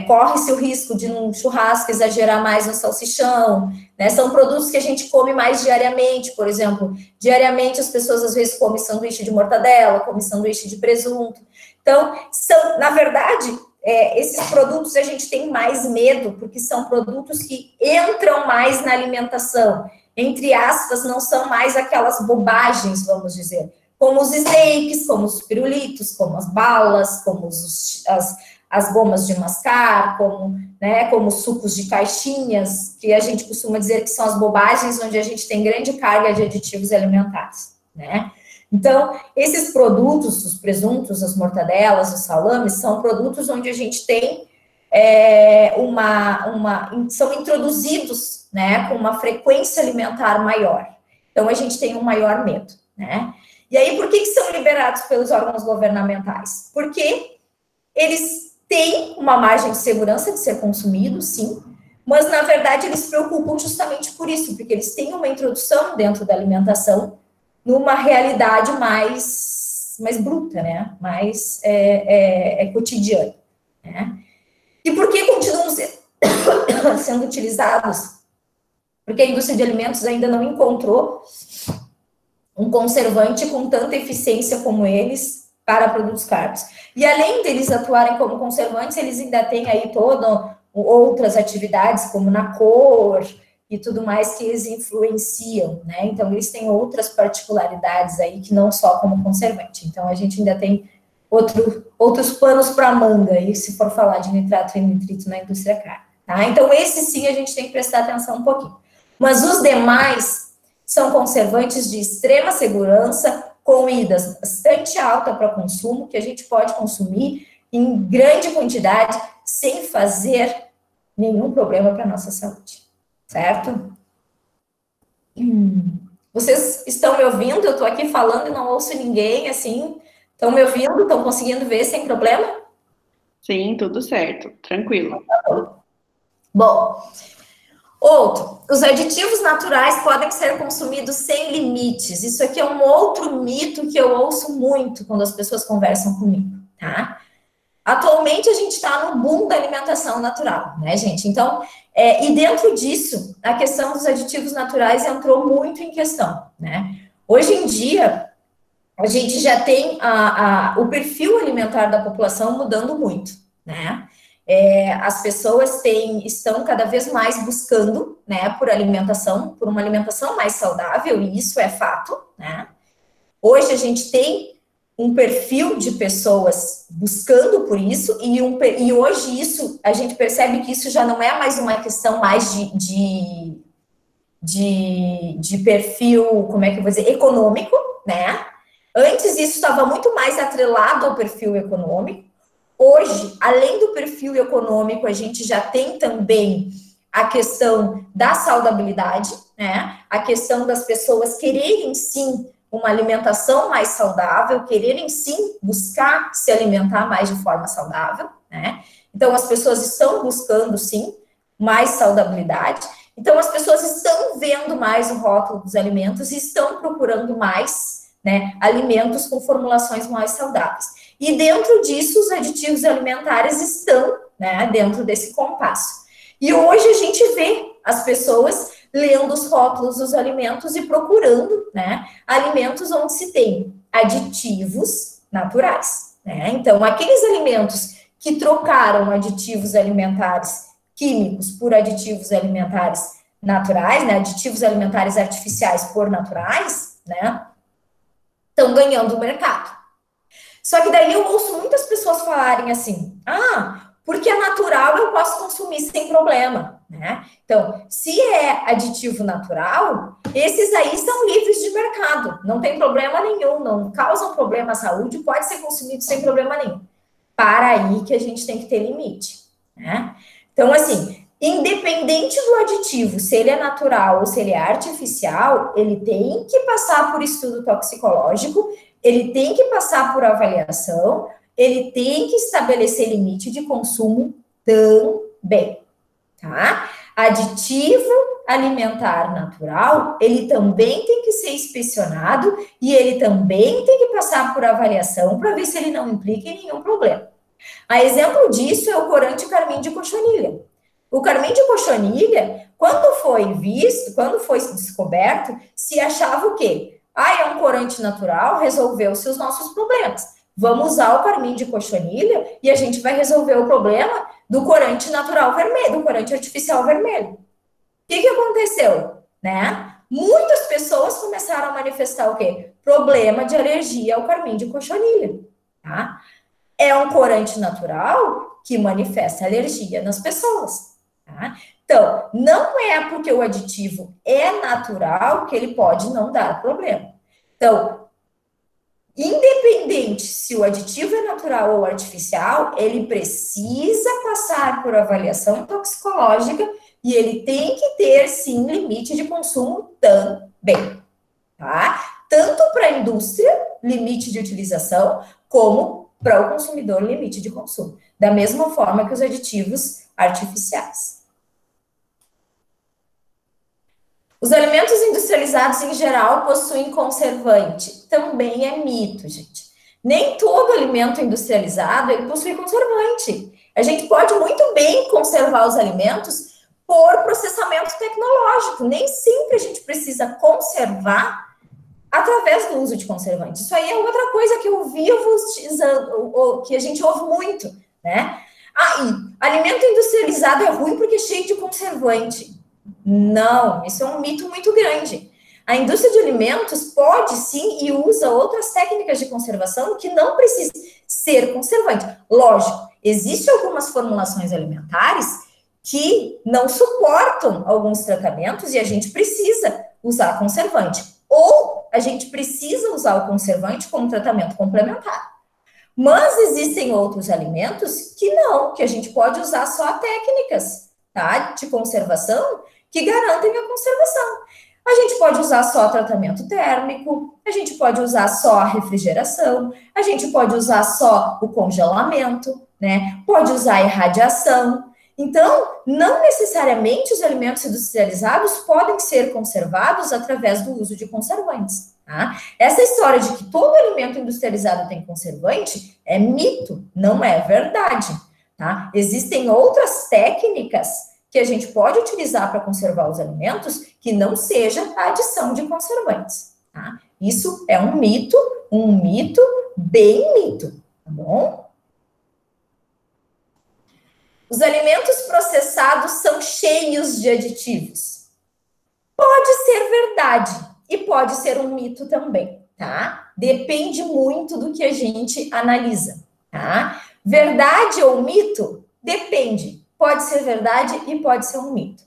Corre-se o risco de num churrasco exagerar mais no salsichão, né? São produtos que a gente come mais diariamente, por exemplo, diariamente as pessoas às vezes comem sanduíche de mortadela, comem sanduíche de presunto. Então, na verdade, esses produtos a gente tem mais medo, porque são produtos que entram mais na alimentação, entre aspas, não são mais aquelas bobagens, vamos dizer, como os steaks, como os pirulitos, como as balas, como as gomas de mascar, como os sucos de caixinhas, que a gente costuma dizer que são as bobagens onde a gente tem grande carga de aditivos alimentares, né? Então, esses produtos, os presuntos, as mortadelas, os salames, são produtos onde a gente tem são introduzidos, né, com uma frequência alimentar maior. Então, a gente tem um maior medo, né? E aí, por que são liberados pelos órgãos governamentais? Porque eles têm uma margem de segurança de ser consumidos, sim, mas, na verdade, eles se preocupam justamente por isso, porque eles têm uma introdução dentro da alimentação numa realidade mais bruta, né? Mais cotidiana, né? E por que continuam sendo utilizados? Porque a indústria de alimentos ainda não encontrou um conservante com tanta eficiência como eles para produtos cárnicos. E além deles atuarem como conservantes, eles ainda têm aí outras atividades, como na cor e tudo mais, que eles influenciam, né? Então, eles têm outras particularidades aí, que não só como conservante. Então, a gente ainda tem outros panos para a manga aí, se for falar de nitrato e nitrito na indústria cárnica, tá? Então, esse sim a gente tem que prestar atenção um pouquinho. Mas os demais são conservantes de extrema segurança, com IDAs bastante alta para consumo, que a gente pode consumir em grande quantidade, sem fazer nenhum problema para a nossa saúde, certo? Vocês estão me ouvindo? Eu estou aqui falando e não ouço ninguém, assim. Estão me ouvindo? Estão conseguindo ver sem problema? Sim, tudo certo, tranquilo. Bom, outro, os aditivos naturais podem ser consumidos sem limites. Isso aqui é um outro mito que eu ouço muito quando as pessoas conversam comigo, tá? Atualmente, a gente está no boom da alimentação natural, né, gente? Então, e dentro disso, a questão dos aditivos naturais entrou muito em questão, né? Hoje em dia, a gente já tem o perfil alimentar da população mudando muito, né? As pessoas estão cada vez mais buscando, né, por uma alimentação mais saudável, e isso é fato, né? Hoje a gente tem um perfil de pessoas buscando por isso, e hoje isso, a gente percebe que isso já não é mais uma questão mais de perfil, como é que eu vou dizer, econômico, né? Antes isso estava muito mais atrelado ao perfil econômico. Hoje, além do perfil econômico, a gente já tem também a questão da saudabilidade, né? A questão das pessoas quererem, sim, uma alimentação mais saudável, quererem, sim, buscar se alimentar mais de forma saudável, né? Então, as pessoas estão buscando, sim, mais saudabilidade. Então, as pessoas estão vendo mais o rótulo dos alimentos e estão procurando mais, né, alimentos com formulações mais saudáveis. E dentro disso, os aditivos alimentares estão, né, dentro desse compasso. E hoje a gente vê as pessoas lendo os rótulos dos alimentos e procurando, né, alimentos onde se tem aditivos naturais, né? Então, aqueles alimentos que trocaram aditivos alimentares químicos por aditivos alimentares naturais, né, aditivos alimentares artificiais por naturais, né, estão ganhando o mercado. Só que daí eu ouço muitas pessoas falarem assim, porque é natural, eu posso consumir sem problema, né? Então, se é aditivo natural, esses aí são livres de mercado, não tem problema nenhum, não causam problema à saúde, pode ser consumido sem problema nenhum. Para aí que a gente tem que ter limite, né? Então, assim, independente do aditivo, se ele é natural ou se ele é artificial, ele tem que passar por estudo toxicológico, ele tem que passar por avaliação, ele tem que estabelecer limite de consumo também, tá? Aditivo alimentar natural, ele também tem que ser inspecionado e ele também tem que passar por avaliação para ver se ele não implica em nenhum problema. A exemplo disso é o corante carmim de cochonilha. O carmim de cochonilha, quando foi descoberto, se achava o quê? É um corante natural, resolveu-se os nossos problemas. Vamos usar o carmim de cochonilha e a gente vai resolver o problema do corante natural vermelho, do corante artificial vermelho. O que aconteceu? Né? Muitas pessoas começaram a manifestar o quê? Problema de alergia ao carmim de cochonilha. Tá? É um corante natural que manifesta alergia nas pessoas. Tá? Então, não é porque o aditivo é natural que ele pode não dar problema. Então, independente se o aditivo é natural ou artificial, ele precisa passar por avaliação toxicológica e ele tem que ter, sim, limite de consumo também, tá? Tanto para a indústria, limite de utilização, como para o consumidor, limite de consumo. da mesma forma que os aditivos artificiais. Os alimentos industrializados, em geral, possuem conservante. Também é mito, gente. Nem todo alimento industrializado ele possui conservante. A gente pode muito bem conservar os alimentos por processamento tecnológico. Nem sempre a gente precisa conservar através do uso de conservante. Isso aí é outra coisa que eu vivo, que a gente ouve muito, né? E alimento industrializado é ruim porque é cheio de conservante. Não, isso é um mito muito grande. A indústria de alimentos pode sim e usa outras técnicas de conservação que não precisam ser conservante. Lógico, existem algumas formulações alimentares que não suportam alguns tratamentos e a gente precisa usar conservante. Ou a gente precisa usar o conservante como tratamento complementar. Mas existem outros alimentos que não, que a gente pode usar só técnicas, tá, de conservação que garantem a conservação. A gente pode usar só tratamento térmico, a gente pode usar só a refrigeração, a gente pode usar só o congelamento, né? Pode usar a irradiação. Então, não necessariamente os alimentos industrializados podem ser conservados através do uso de conservantes, tá? Essa história de que todo alimento industrializado tem conservante é mito, não é verdade, tá? Existem outras técnicas que a gente pode utilizar para conservar os alimentos que não seja a adição de conservantes, tá? Isso é um mito bem mito, tá bom? Os alimentos processados são cheios de aditivos. Pode ser verdade e pode ser um mito também, tá? Depende muito do que a gente analisa, tá? Verdade ou mito? Depende. Pode ser verdade e pode ser um mito.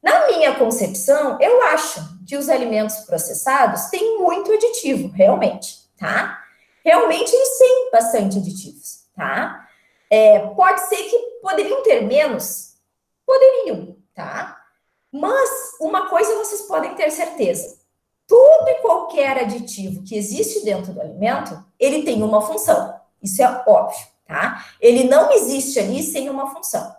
Na minha concepção, eu acho que os alimentos processados têm muito aditivo, realmente, tá? Realmente eles têm bastante aditivos, tá? Pode ser que poderiam ter menos, poderiam, tá? Mas uma coisa vocês podem ter certeza, todo e qualquer aditivo que existe dentro do alimento, ele tem uma função, isso é óbvio, tá? Ele não existe ali sem uma função.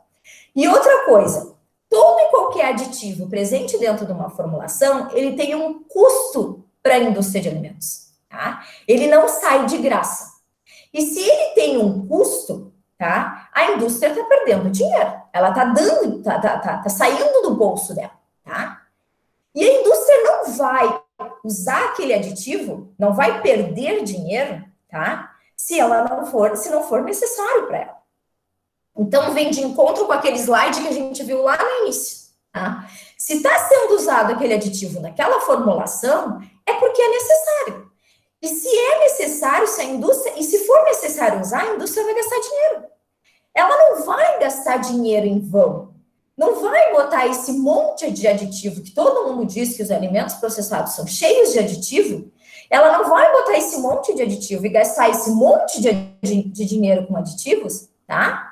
E outra coisa, todo e qualquer aditivo presente dentro de uma formulação, ele tem um custo para a indústria de alimentos, tá? Ele não sai de graça. E se ele tem um custo, tá? A indústria está perdendo dinheiro. Ela tá saindo do bolso dela, tá? E a indústria não vai usar aquele aditivo, não vai perder dinheiro, tá? Se não for necessário para ela. Então, vem de encontro com aquele slide que a gente viu lá no início, tá? Se está sendo usado aquele aditivo naquela formulação, é porque é necessário. E se é necessário, e se for necessário usar, a indústria vai gastar dinheiro. Ela não vai gastar dinheiro em vão. Não vai botar esse monte de aditivo, que todo mundo diz que os alimentos processados são cheios de aditivo. Ela não vai botar esse monte de aditivo e gastar esse monte de dinheiro com aditivos, tá?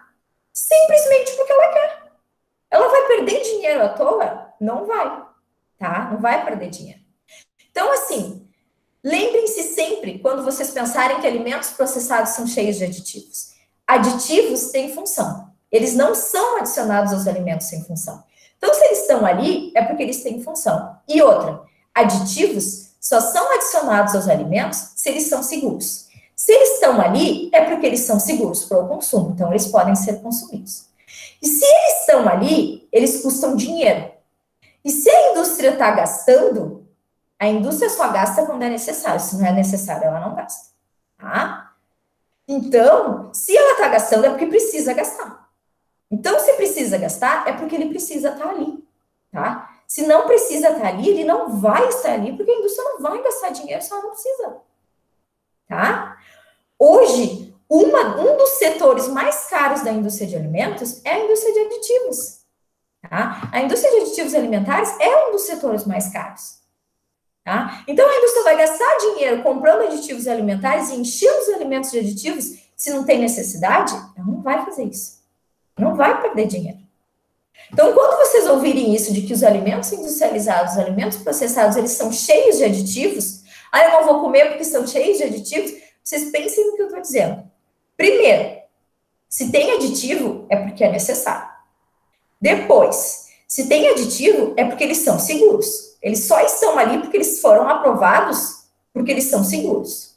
Simplesmente porque ela quer. Ela vai perder dinheiro à toa? Não vai, tá? Não vai perder dinheiro. Então, assim, lembrem-se sempre, quando vocês pensarem que alimentos processados são cheios de aditivos. Aditivos têm função. Eles não são adicionados aos alimentos sem função. Então, se eles estão ali, é porque eles têm função. E outra, aditivos só são adicionados aos alimentos se eles são seguros. Se eles estão ali, é porque eles são seguros para o consumo, então eles podem ser consumidos. E se eles estão ali, eles custam dinheiro. E se a indústria está gastando, a indústria só gasta quando é necessário. Se não é necessário, ela não gasta, tá? Então, se ela está gastando, é porque precisa gastar. Então, se precisa gastar, é porque ele precisa estar ali, tá? Se não precisa estar ali, ele não vai estar ali, porque a indústria não vai gastar dinheiro se ela não precisa, tá? Hoje, um dos setores mais caros da indústria de alimentos é a indústria de aditivos, tá? A indústria de aditivos alimentares é um dos setores mais caros, tá? Então, a indústria vai gastar dinheiro comprando aditivos alimentares e enchendo os alimentos de aditivos se não tem necessidade? Ela não vai fazer isso. Não vai perder dinheiro. Então, quando vocês ouvirem isso de que os alimentos industrializados, os alimentos processados, eles são cheios de aditivos, eu não vou comer porque são cheios de aditivos, vocês pensem no que eu estou dizendo. Primeiro, Se tem aditivo, é porque é necessário. Depois, se tem aditivo, é porque eles são seguros. Eles só estão ali porque eles foram aprovados, porque eles são seguros.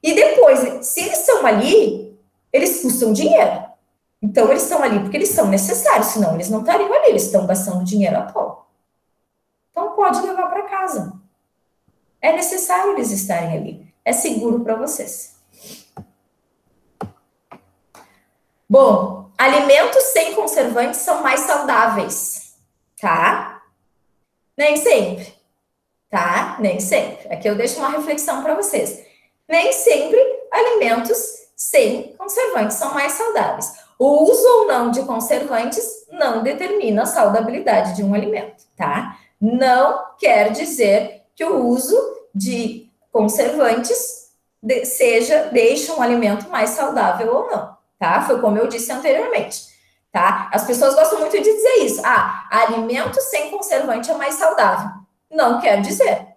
E depois, se eles estão ali, eles custam dinheiro. Então, eles estão ali porque eles são necessários, senão eles não estariam ali, eles estão gastando dinheiro à toa. Então, pode levar para casa. É necessário eles estarem ali. É seguro para vocês. Bom, alimentos sem conservantes são mais saudáveis, tá? Nem sempre, tá? Nem sempre. Aqui eu deixo uma reflexão para vocês. Nem sempre alimentos sem conservantes são mais saudáveis. O uso ou não de conservantes não determina a saudabilidade de um alimento, tá? Não quer dizer que o uso de conservantes deixa um alimento mais saudável ou não. Tá? Foi como eu disse anteriormente, tá? As pessoas gostam muito de dizer isso. Ah, alimento sem conservante é mais saudável. Não quer dizer.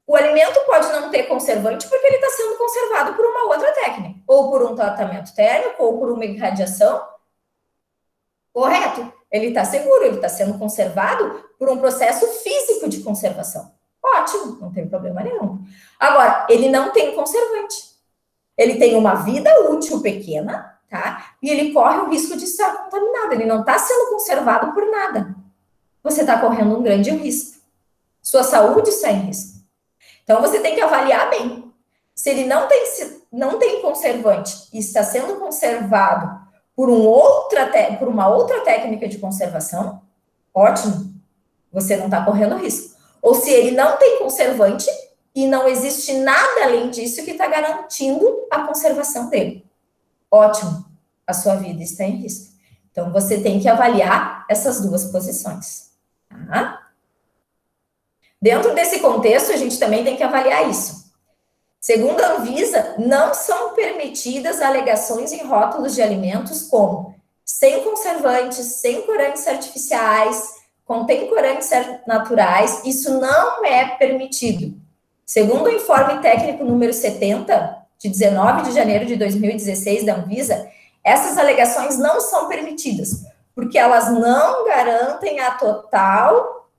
O alimento pode não ter conservante porque ele está sendo conservado por uma outra técnica, ou por um tratamento térmico, ou por uma irradiação. Correto? Ele está seguro, ele está sendo conservado por um processo físico de conservação. Ótimo, não tem problema nenhum. Agora, ele não tem conservante. Ele tem uma vida útil pequena, tá? E ele corre o risco de estar contaminado. Ele não está sendo conservado por nada. Você está correndo um grande risco. Sua saúde está em risco. Então, você tem que avaliar bem. Se ele não tem conservante e está sendo conservado por uma outra técnica de conservação, ótimo. Você não está correndo risco. Ou se ele não tem conservante e não existe nada além disso que está garantindo a conservação dele. Ótimo, a sua vida está em risco. Então, você tem que avaliar essas duas posições. Tá? Dentro desse contexto, a gente também tem que avaliar isso. Segundo a Anvisa, não são permitidas alegações em rótulos de alimentos como sem conservantes, sem corantes artificiais, contém corantes naturais. Isso não é permitido. Segundo o informe técnico número 70, de 19 de janeiro de 2016 da Anvisa, essas alegações não são permitidas, porque elas não garantem a total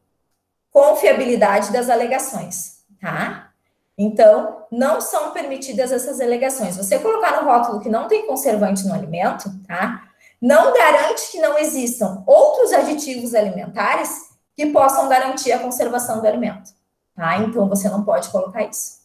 confiabilidade das alegações, tá? Então, não são permitidas essas alegações. Você colocar no rótulo que não tem conservante no alimento, tá? Não garante que não existam outros aditivos alimentares que possam garantir a conservação do alimento. Tá? Então, você não pode colocar isso.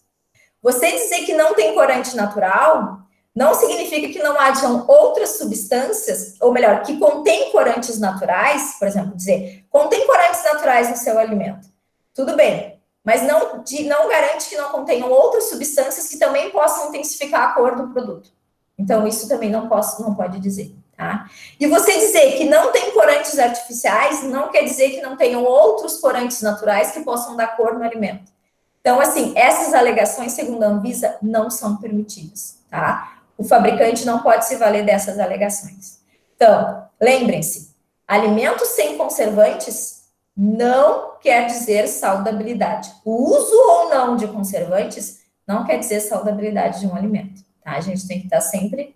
Você dizer que não tem corante natural não significa que não hajam outras substâncias, ou melhor, que contém corantes naturais, por exemplo, dizer, contém corantes naturais no seu alimento. Tudo bem, mas não garante que não contenham outras substâncias que também possam intensificar a cor do produto. Então, isso também não pode dizer. Tá? E você dizer que não tem corantes artificiais não quer dizer que não tenham outros corantes naturais que possam dar cor no alimento. Então, assim, essas alegações, segundo a Anvisa, não são permitidas, tá? O fabricante não pode se valer dessas alegações. Então, lembrem-se, alimentos sem conservantes não quer dizer saudabilidade. O uso ou não de conservantes não quer dizer saudabilidade de um alimento, tá? A gente tem que estar sempre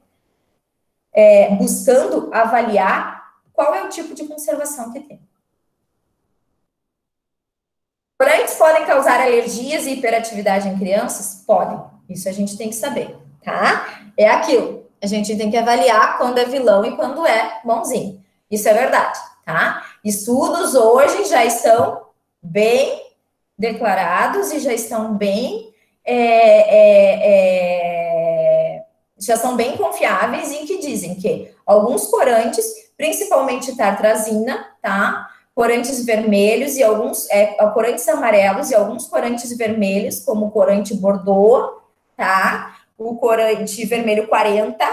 buscando avaliar qual é o tipo de conservação que tem. Corantes podem causar alergias e hiperatividade em crianças? Podem. Isso a gente tem que saber, tá? É aquilo. A gente tem que avaliar quando é vilão e quando é bonzinho. Isso é verdade, tá? Estudos hoje já estão bem declarados e já estão bem já são bem confiáveis em que dizem que alguns corantes, principalmente tartrazina, tá? Corantes vermelhos e alguns corantes amarelos e alguns corantes vermelhos, como o corante Bordeaux, tá? O corante vermelho 40,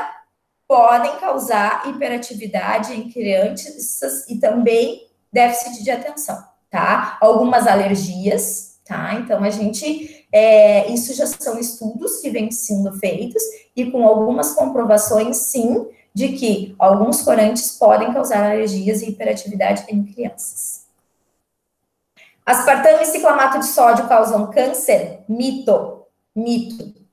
podem causar hiperatividade em crianças e também déficit de atenção, tá? Algumas alergias, tá? Então, a gente, isso já são estudos que vêm sendo feitos e com algumas comprovações, sim, de que alguns corantes podem causar alergias e hiperatividade em crianças. Aspartame e ciclamato de sódio causam câncer? Mito,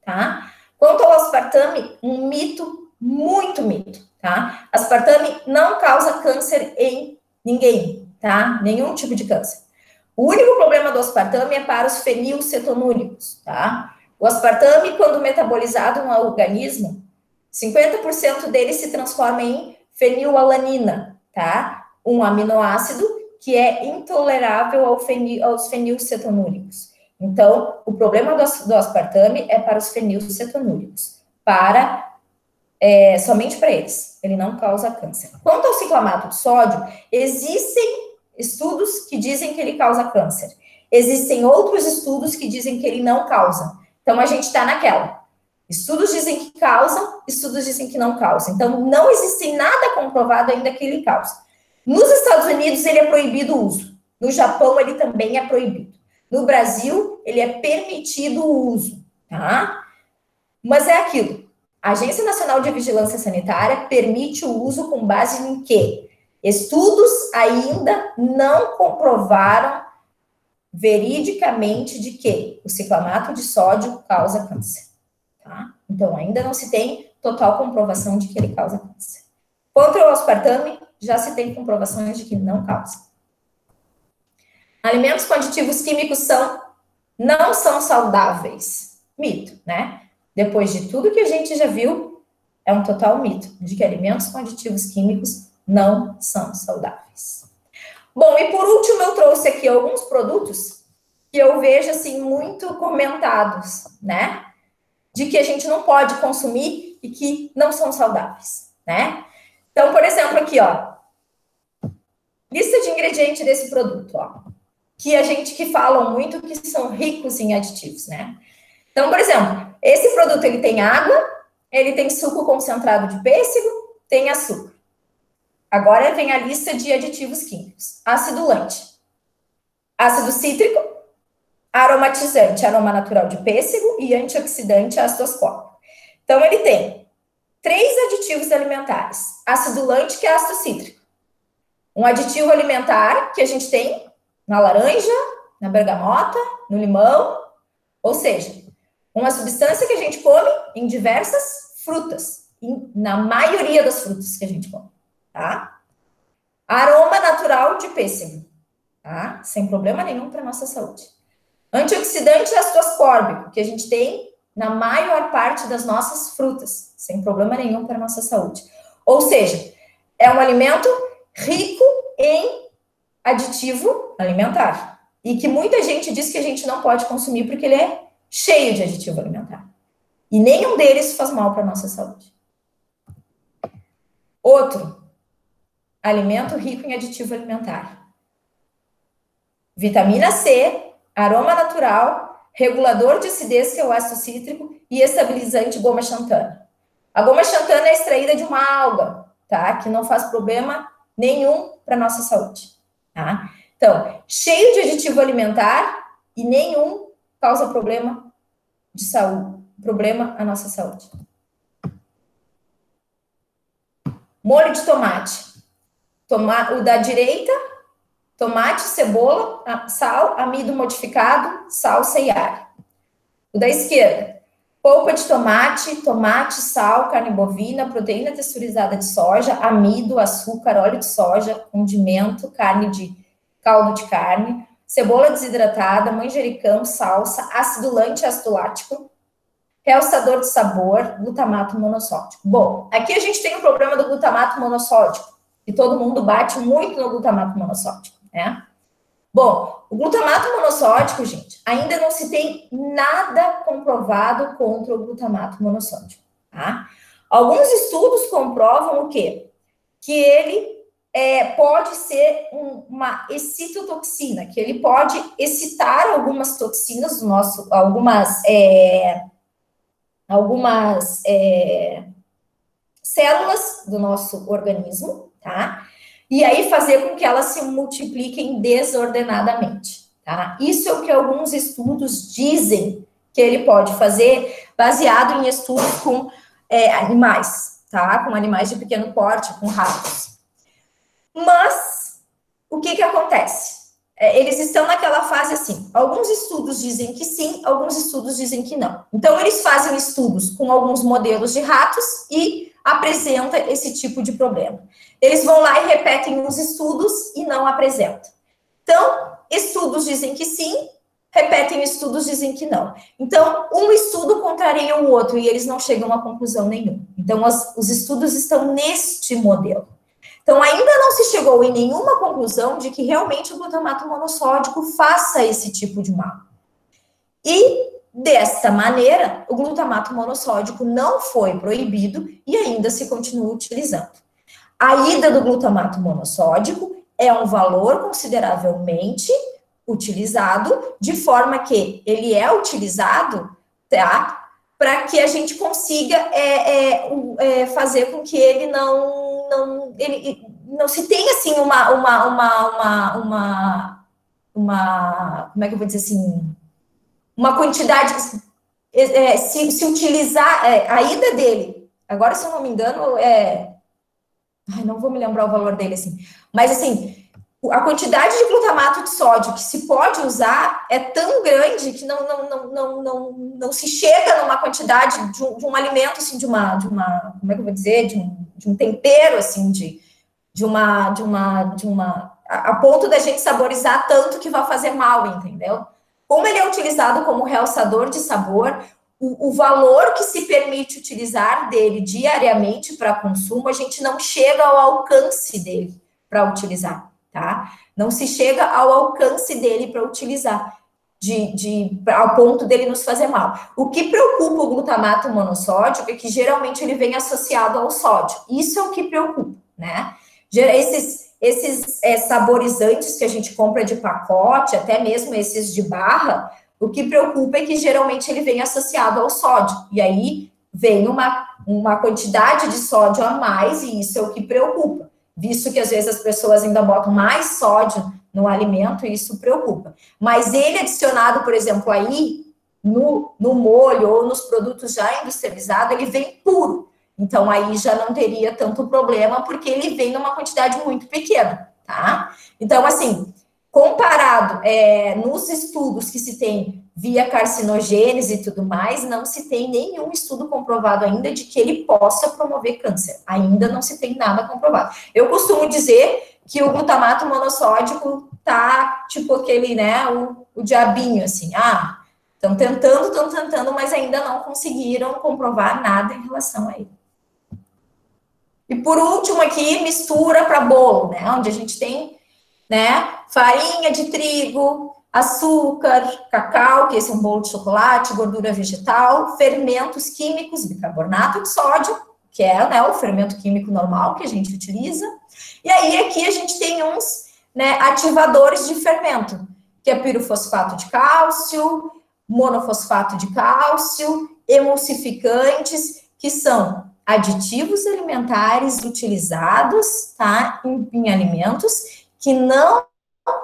tá? Quanto ao aspartame, um mito muito mito, tá? Aspartame não causa câncer em ninguém, tá? Nenhum tipo de câncer. O único problema do aspartame é para os fenilcetonúricos, tá? O aspartame, quando metabolizado no organismo, 50% dele se transforma em fenilalanina, tá? Um aminoácido que é intolerável aos fenilcetonúricos. Então, o problema do aspartame é para os fenilcetonúricos, somente para eles. Ele não causa câncer. Quanto ao ciclamato de sódio, existem estudos que dizem que ele causa câncer. Existem outros estudos que dizem que ele não causa. Então, a gente está naquela. Estudos dizem que causam, estudos dizem que não causam. Então, não existe nada comprovado ainda que ele causa. Nos Estados Unidos, ele é proibido o uso. No Japão, ele também é proibido. No Brasil, ele é permitido o uso, tá? Mas é aquilo. A Agência Nacional de Vigilância Sanitária permite o uso com base em quê? Estudos ainda não comprovaram veridicamente de que o ciclamato de sódio causa câncer, tá? Então, ainda não se tem total comprovação de que ele causa câncer. Quanto ao aspartame, já se tem comprovações de que não causa. Alimentos com aditivos químicos não são saudáveis. Mito, né? Depois de tudo que a gente já viu, é um total mito de que alimentos com aditivos químicos não são saudáveis. Bom, e por último eu trouxe aqui alguns produtos que eu vejo, assim, muito comentados, né? De que a gente não pode consumir e que não são saudáveis, né? Então, por exemplo, aqui, ó. Lista de ingredientes desse produto, ó. Que falam muito que são ricos em aditivos, né? Então, por exemplo, esse produto, ele tem água, ele tem suco concentrado de pêssego, tem açúcar. Agora vem a lista de aditivos químicos. Acidulante, ácido cítrico, aromatizante, aroma natural de pêssego e antioxidante, ácido ascórbico. Então, ele tem 3 aditivos alimentares. Acidulante, que é ácido cítrico. Um aditivo alimentar que a gente tem na laranja, na bergamota, no limão. Ou seja, uma substância que a gente come em diversas frutas. Na maioria das frutas que a gente come. Tá? Aroma natural de pêssego, tá? Sem problema nenhum para nossa saúde. Antioxidante ácido ascórbico, que a gente tem na maior parte das nossas frutas, sem problema nenhum para nossa saúde. Ou seja, é um alimento rico em aditivo alimentar. E que muita gente diz que a gente não pode consumir porque ele é cheio de aditivo alimentar. E nenhum deles faz mal para nossa saúde. Outro alimento rico em aditivo alimentar. Vitamina C, aroma natural, regulador de acidez, que é o ácido cítrico, e estabilizante goma xantana. A goma xantana é extraída de uma alga, tá? Que não faz problema nenhum para nossa saúde, tá? Então, cheio de aditivo alimentar e nenhum causa problema de saúde, problema à nossa saúde. Molho de tomate. O da direita, tomate, cebola, sal, amido modificado, salsa e alho. O da esquerda, polpa de tomate, sal, carne bovina, proteína texturizada de soja, amido, açúcar, óleo de soja, condimento, caldo de carne, cebola desidratada, manjericão, salsa, acidulante, ácido lático, realçador de sabor, glutamato monossódico. Bom, aqui a gente tem o problema do glutamato monossódico, e todo mundo bate muito no glutamato monossódico, né? Bom, o glutamato monossódico, gente, ainda não se tem nada comprovado contra o glutamato monossódico, tá? Alguns estudos comprovam o quê? Que ele pode ser uma excitotoxina, que ele pode excitar algumas toxinas do nosso, algumas células do nosso organismo, tá? E aí fazer com que elas se multipliquem desordenadamente, tá? Isso é o que alguns estudos dizem que ele pode fazer, baseado em estudos com animais, tá? Com animais de pequeno porte, com ratos. Mas, o que acontece? Eles estão naquela fase assim, alguns estudos dizem que sim, alguns estudos dizem que não. Então, eles fazem estudos com alguns modelos de ratos e apresenta esse tipo de problema. Eles vão lá e repetem os estudos e não apresentam. Então, estudos dizem que sim, repetem estudos dizem que não. Então, um estudo contraria o outro e eles não chegam a conclusão nenhuma. Então, os estudos estão neste modelo. Então, ainda não se chegou em nenhuma conclusão de que realmente o glutamato monossódico faça esse tipo de mal. E, desta maneira, o glutamato monossódico não foi proibido e ainda se continua utilizando. A ida do glutamato monossódico é um valor consideravelmente utilizado, de forma que ele é utilizado, tá, para que a gente consiga fazer com que ele não se tenha, assim, como é que eu vou dizer assim, uma quantidade, se utilizar, a ida dele, agora, se eu não me engano, não vou me lembrar o valor dele, assim, mas, assim, a quantidade de glutamato de sódio que se pode usar é tão grande que não se chega numa quantidade de um alimento, assim, de uma, como é que eu vou dizer, de um tempero, assim, a ponto da gente saborizar tanto que vai fazer mal, entendeu? Como ele é utilizado como realçador de sabor, o valor que se permite utilizar dele diariamente para consumo, a gente não chega ao alcance dele para utilizar, tá? Não se chega ao alcance dele para utilizar, ao ponto dele nos fazer mal. O que preocupa o glutamato monossódico é que geralmente ele vem associado ao sódio. Isso é o que preocupa, né? Esses saborizantes que a gente compra de pacote, até mesmo esses de barra, o que preocupa é que geralmente ele vem associado ao sódio. E aí vem uma quantidade de sódio a mais, e isso é o que preocupa. Visto que às vezes as pessoas ainda botam mais sódio no alimento, e isso preocupa. Mas ele adicionado, por exemplo, aí no molho ou nos produtos já industrializados, ele vem puro. Então, aí já não teria tanto problema, porque ele vem numa quantidade muito pequena, tá? Então, assim, comparado nos estudos que se tem via carcinogênese e tudo mais, não se tem nenhum estudo comprovado ainda de que ele possa promover câncer. Ainda não se tem nada comprovado. Eu costumo dizer que o glutamato monossódico tá tipo aquele, né, o diabinho, assim, estão tentando, mas ainda não conseguiram comprovar nada em relação a ele. E por último aqui, mistura para bolo, né, onde a gente tem, né, farinha de trigo, açúcar, cacau, que esse é um bolo de chocolate, gordura vegetal, fermentos químicos, bicarbonato de sódio, que é, né, o fermento químico normal que a gente utiliza. E aí aqui a gente tem uns, né, ativadores de fermento, que é pirofosfato de cálcio, monofosfato de cálcio, emulsificantes, que são aditivos alimentares utilizados, tá, em alimentos que não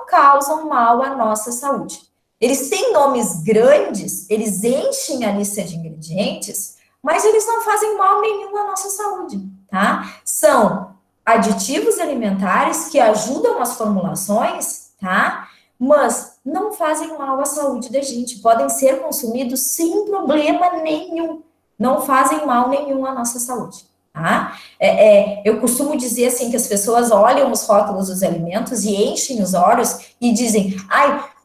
causam mal à nossa saúde. Eles têm nomes grandes, eles enchem a lista de ingredientes, mas eles não fazem mal nenhum à nossa saúde, tá? São aditivos alimentares que ajudam as formulações, tá? Mas não fazem mal à saúde da gente, podem ser consumidos sem problema nenhum, não fazem mal nenhum à nossa saúde. Tá? Eu costumo dizer assim que as pessoas olham os rótulos dos alimentos e enchem os olhos e dizem,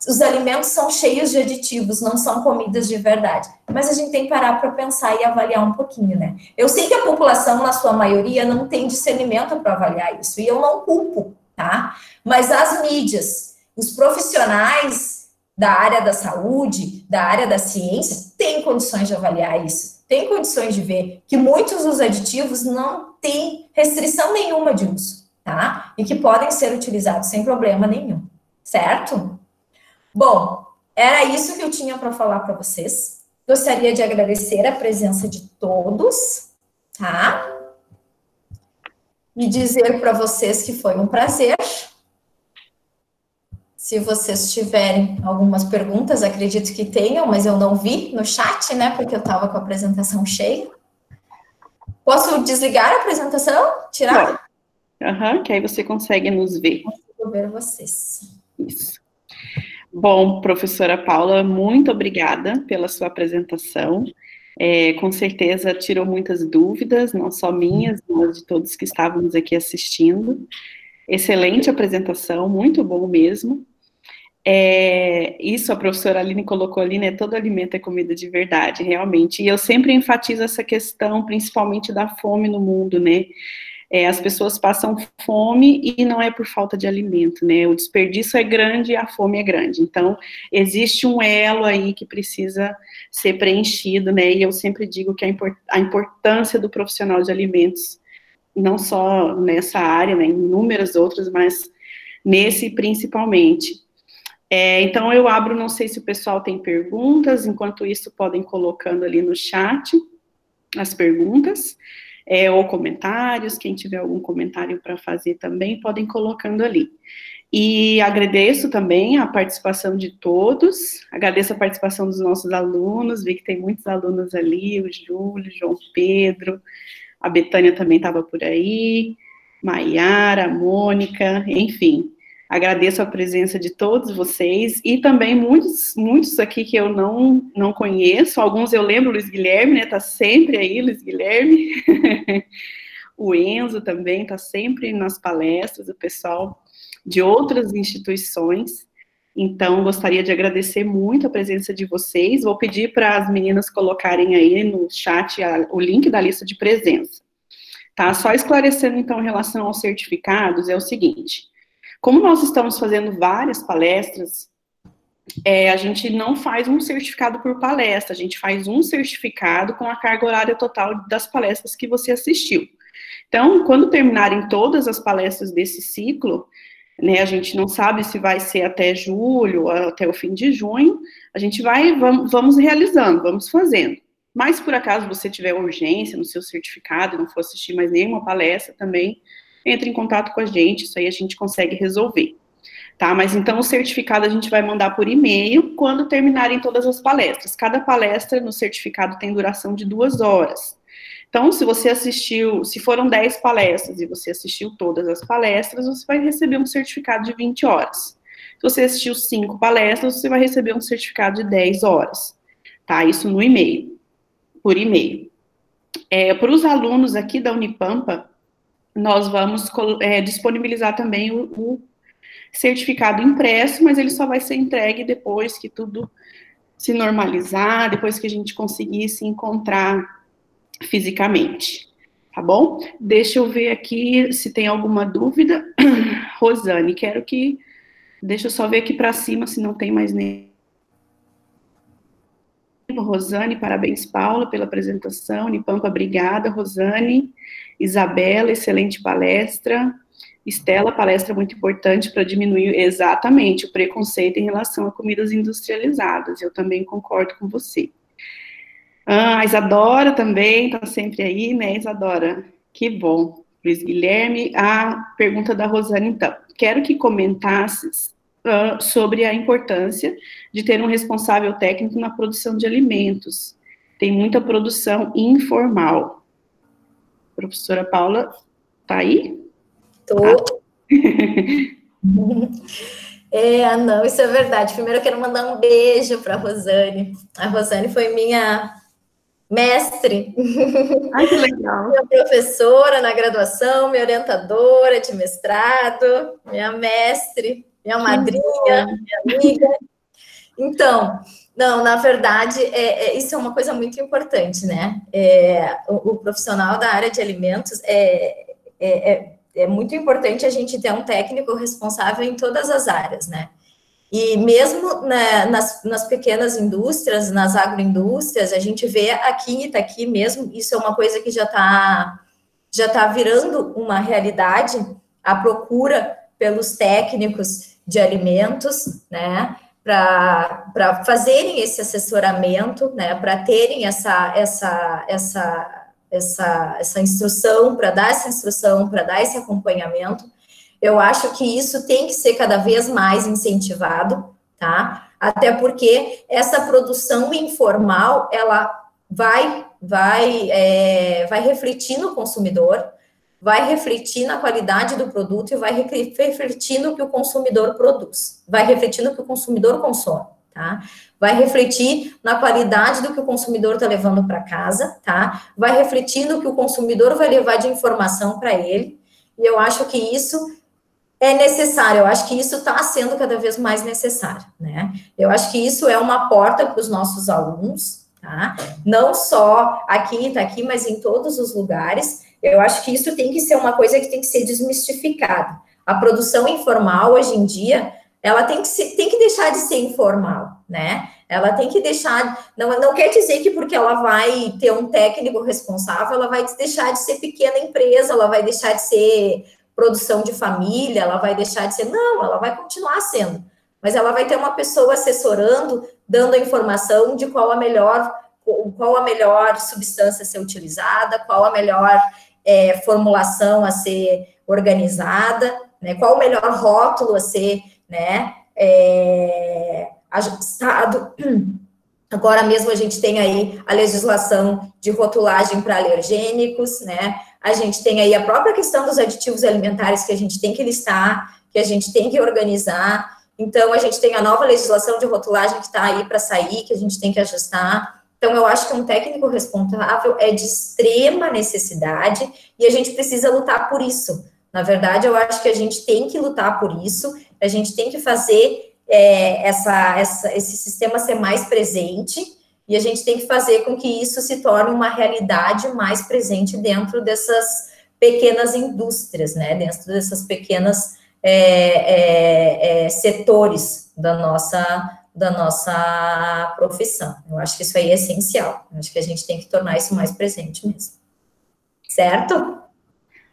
os alimentos são cheios de aditivos, não são comidas de verdade. Mas a gente tem que parar para pensar e avaliar um pouquinho, né? Eu sei que a população, na sua maioria, não tem discernimento para avaliar isso, e eu não culpo, tá? Mas as mídias, os profissionais da área da saúde, da área da ciência, têm condições de avaliar isso. Tem condições de ver que muitos dos aditivos não têm restrição nenhuma de uso, tá? E que podem ser utilizados sem problema nenhum, certo? Bom, era isso que eu tinha para falar para vocês. Gostaria de agradecer a presença de todos, tá? E dizer para vocês que foi um prazer. Se vocês tiverem algumas perguntas, acredito que tenham, mas eu não vi no chat, né? Porque eu estava com a apresentação cheia. Posso desligar a apresentação? Tirar? Que aí você consegue nos ver. Consigo ver vocês. Isso. Bom, professora Paula, muito obrigada pela sua apresentação. Com certeza tirou muitas dúvidas, não só minhas, mas de todos que estávamos aqui assistindo. Excelente apresentação, muito bom mesmo. Isso a professora Aline colocou ali, né? Todo alimento é comida de verdade, realmente. E eu sempre enfatizo essa questão, principalmente da fome no mundo, né? As pessoas passam fome e não é por falta de alimento, né? O desperdício é grande e a fome é grande. Então, existe um elo aí que precisa ser preenchido, né? E eu sempre digo que a importância do profissional de alimentos, não só nessa área, né? Em inúmeras outras, mas nesse principalmente. Então, eu abro, não sei se o pessoal tem perguntas, enquanto isso, podem colocando ali no chat as perguntas. Ou comentários, quem tiver algum comentário para fazer também, podem colocando ali. E agradeço também a participação de todos, agradeço a participação dos nossos alunos, vi que tem muitos alunos ali, o Júlio, João Pedro, a Betânia também estava por aí, Maiara, a Mônica, enfim. Agradeço a presença de todos vocês e também muitos aqui que eu não conheço, alguns eu lembro, Luiz Guilherme, né, tá sempre aí, Luiz Guilherme, o Enzo também tá sempre nas palestras, o pessoal de outras instituições, então gostaria de agradecer muito a presença de vocês, vou pedir para as meninas colocarem aí no chat o link da lista de presença, tá? Só esclarecendo então em relação aos certificados, é o seguinte... Como nós estamos fazendo várias palestras, a gente não faz um certificado por palestra, a gente faz um certificado com a carga horária total das palestras que você assistiu. Então, quando terminarem todas as palestras desse ciclo, né, a gente não sabe se vai ser até julho, até o fim de junho, a gente vamos realizando, vamos fazendo. Mas, por acaso, você tiver urgência no seu certificado, não for assistir mais nenhuma palestra também, entre em contato com a gente, isso aí a gente consegue resolver, tá? Mas então o certificado a gente vai mandar por e-mail quando terminarem todas as palestras. Cada palestra no certificado tem duração de 2 horas. Então, se você assistiu, se foram 10 palestras e você assistiu todas as palestras, você vai receber um certificado de 20 horas. Se você assistiu 5 palestras, você vai receber um certificado de 10 horas, tá? Isso no e-mail, por e-mail. Para os alunos aqui da Unipampa, nós vamos disponibilizar também o certificado impresso, mas ele só vai ser entregue depois que tudo se normalizar, depois que a gente conseguir se encontrar fisicamente, tá bom? Deixa eu ver aqui se tem alguma dúvida. Rosane, deixa eu só ver aqui para cima se não tem mais nenhum. Rosane, parabéns, Paula, pela apresentação. Unipampa, obrigada, Rosane. Isabela, excelente palestra. Estela, palestra muito importante para diminuir exatamente o preconceito em relação a comidas industrializadas. Eu também concordo com você. A Isadora também está sempre aí, né, Isadora? Que bom. Luiz Guilherme, a pergunta da Rosane, então. Quero que comentasses sobre a importância de ter um responsável técnico na produção de alimentos. Tem muita produção informal. Professora Paula, tá aí? Tô. Não, isso é verdade. Primeiro eu quero mandar um beijo para a Rosane. A Rosane foi minha mestre. Ai, que legal. Minha professora na graduação, minha orientadora de mestrado, minha mestre, minha madrinha, minha amiga. Então, não, na verdade, isso é uma coisa muito importante, né? O profissional da área de alimentos é muito importante a gente ter um técnico responsável em todas as áreas, né? E mesmo nas pequenas indústrias, nas agroindústrias, a gente vê aqui em Itaqui mesmo, isso é uma coisa que já tá virando uma realidade, a procura pelos técnicos de alimentos, né? Para fazerem esse assessoramento, né? Para terem essa instrução, para dar essa instrução, para dar esse acompanhamento. Eu acho que isso tem que ser cada vez mais incentivado, tá? Até porque essa produção informal, ela vai refletir no consumidor, vai refletir na qualidade do produto e vai refletir no que o consumidor produz, vai refletir no que o consumidor consome, tá? Vai refletir na qualidade do que o consumidor está levando para casa, tá? Vai refletir no que o consumidor vai levar de informação para ele, e eu acho que isso é necessário, eu acho que isso está sendo cada vez mais necessário, né? Eu acho que isso é uma porta para os nossos alunos, tá? Não só aqui, tá aqui, mas em todos os lugares. Eu acho que isso tem que ser uma coisa que tem que ser desmistificada. A produção informal, hoje em dia, ela tem que deixar de ser informal, né? Ela tem que deixar... Não quer dizer que porque ela vai ter um técnico responsável, ela vai deixar de ser pequena empresa, ela vai deixar de ser produção de família, ela vai deixar de ser... Não, ela vai continuar sendo. Mas ela vai ter uma pessoa assessorando, dando a informação de qual a melhor substância a ser utilizada, qual a melhor formulação a ser organizada, né? Qual o melhor rótulo a ser, né, ajustado. Agora mesmo a gente tem aí a legislação de rotulagem para alergênicos, né? A gente tem aí a própria questão dos aditivos alimentares que a gente tem que listar, que a gente tem que organizar. Então, a gente tem a nova legislação de rotulagem que está aí para sair, que a gente tem que ajustar. Então, eu acho que um técnico responsável é de extrema necessidade e a gente precisa lutar por isso. Na verdade, eu acho que a gente tem que lutar por isso, a gente tem que fazer esse sistema ser mais presente e a gente tem que fazer com que isso se torne uma realidade mais presente dentro dessas pequenas indústrias, né? Dentro dessas pequenas setores da nossa profissão. Eu acho que isso aí é essencial. Eu acho que a gente tem que tornar isso mais presente mesmo. Certo?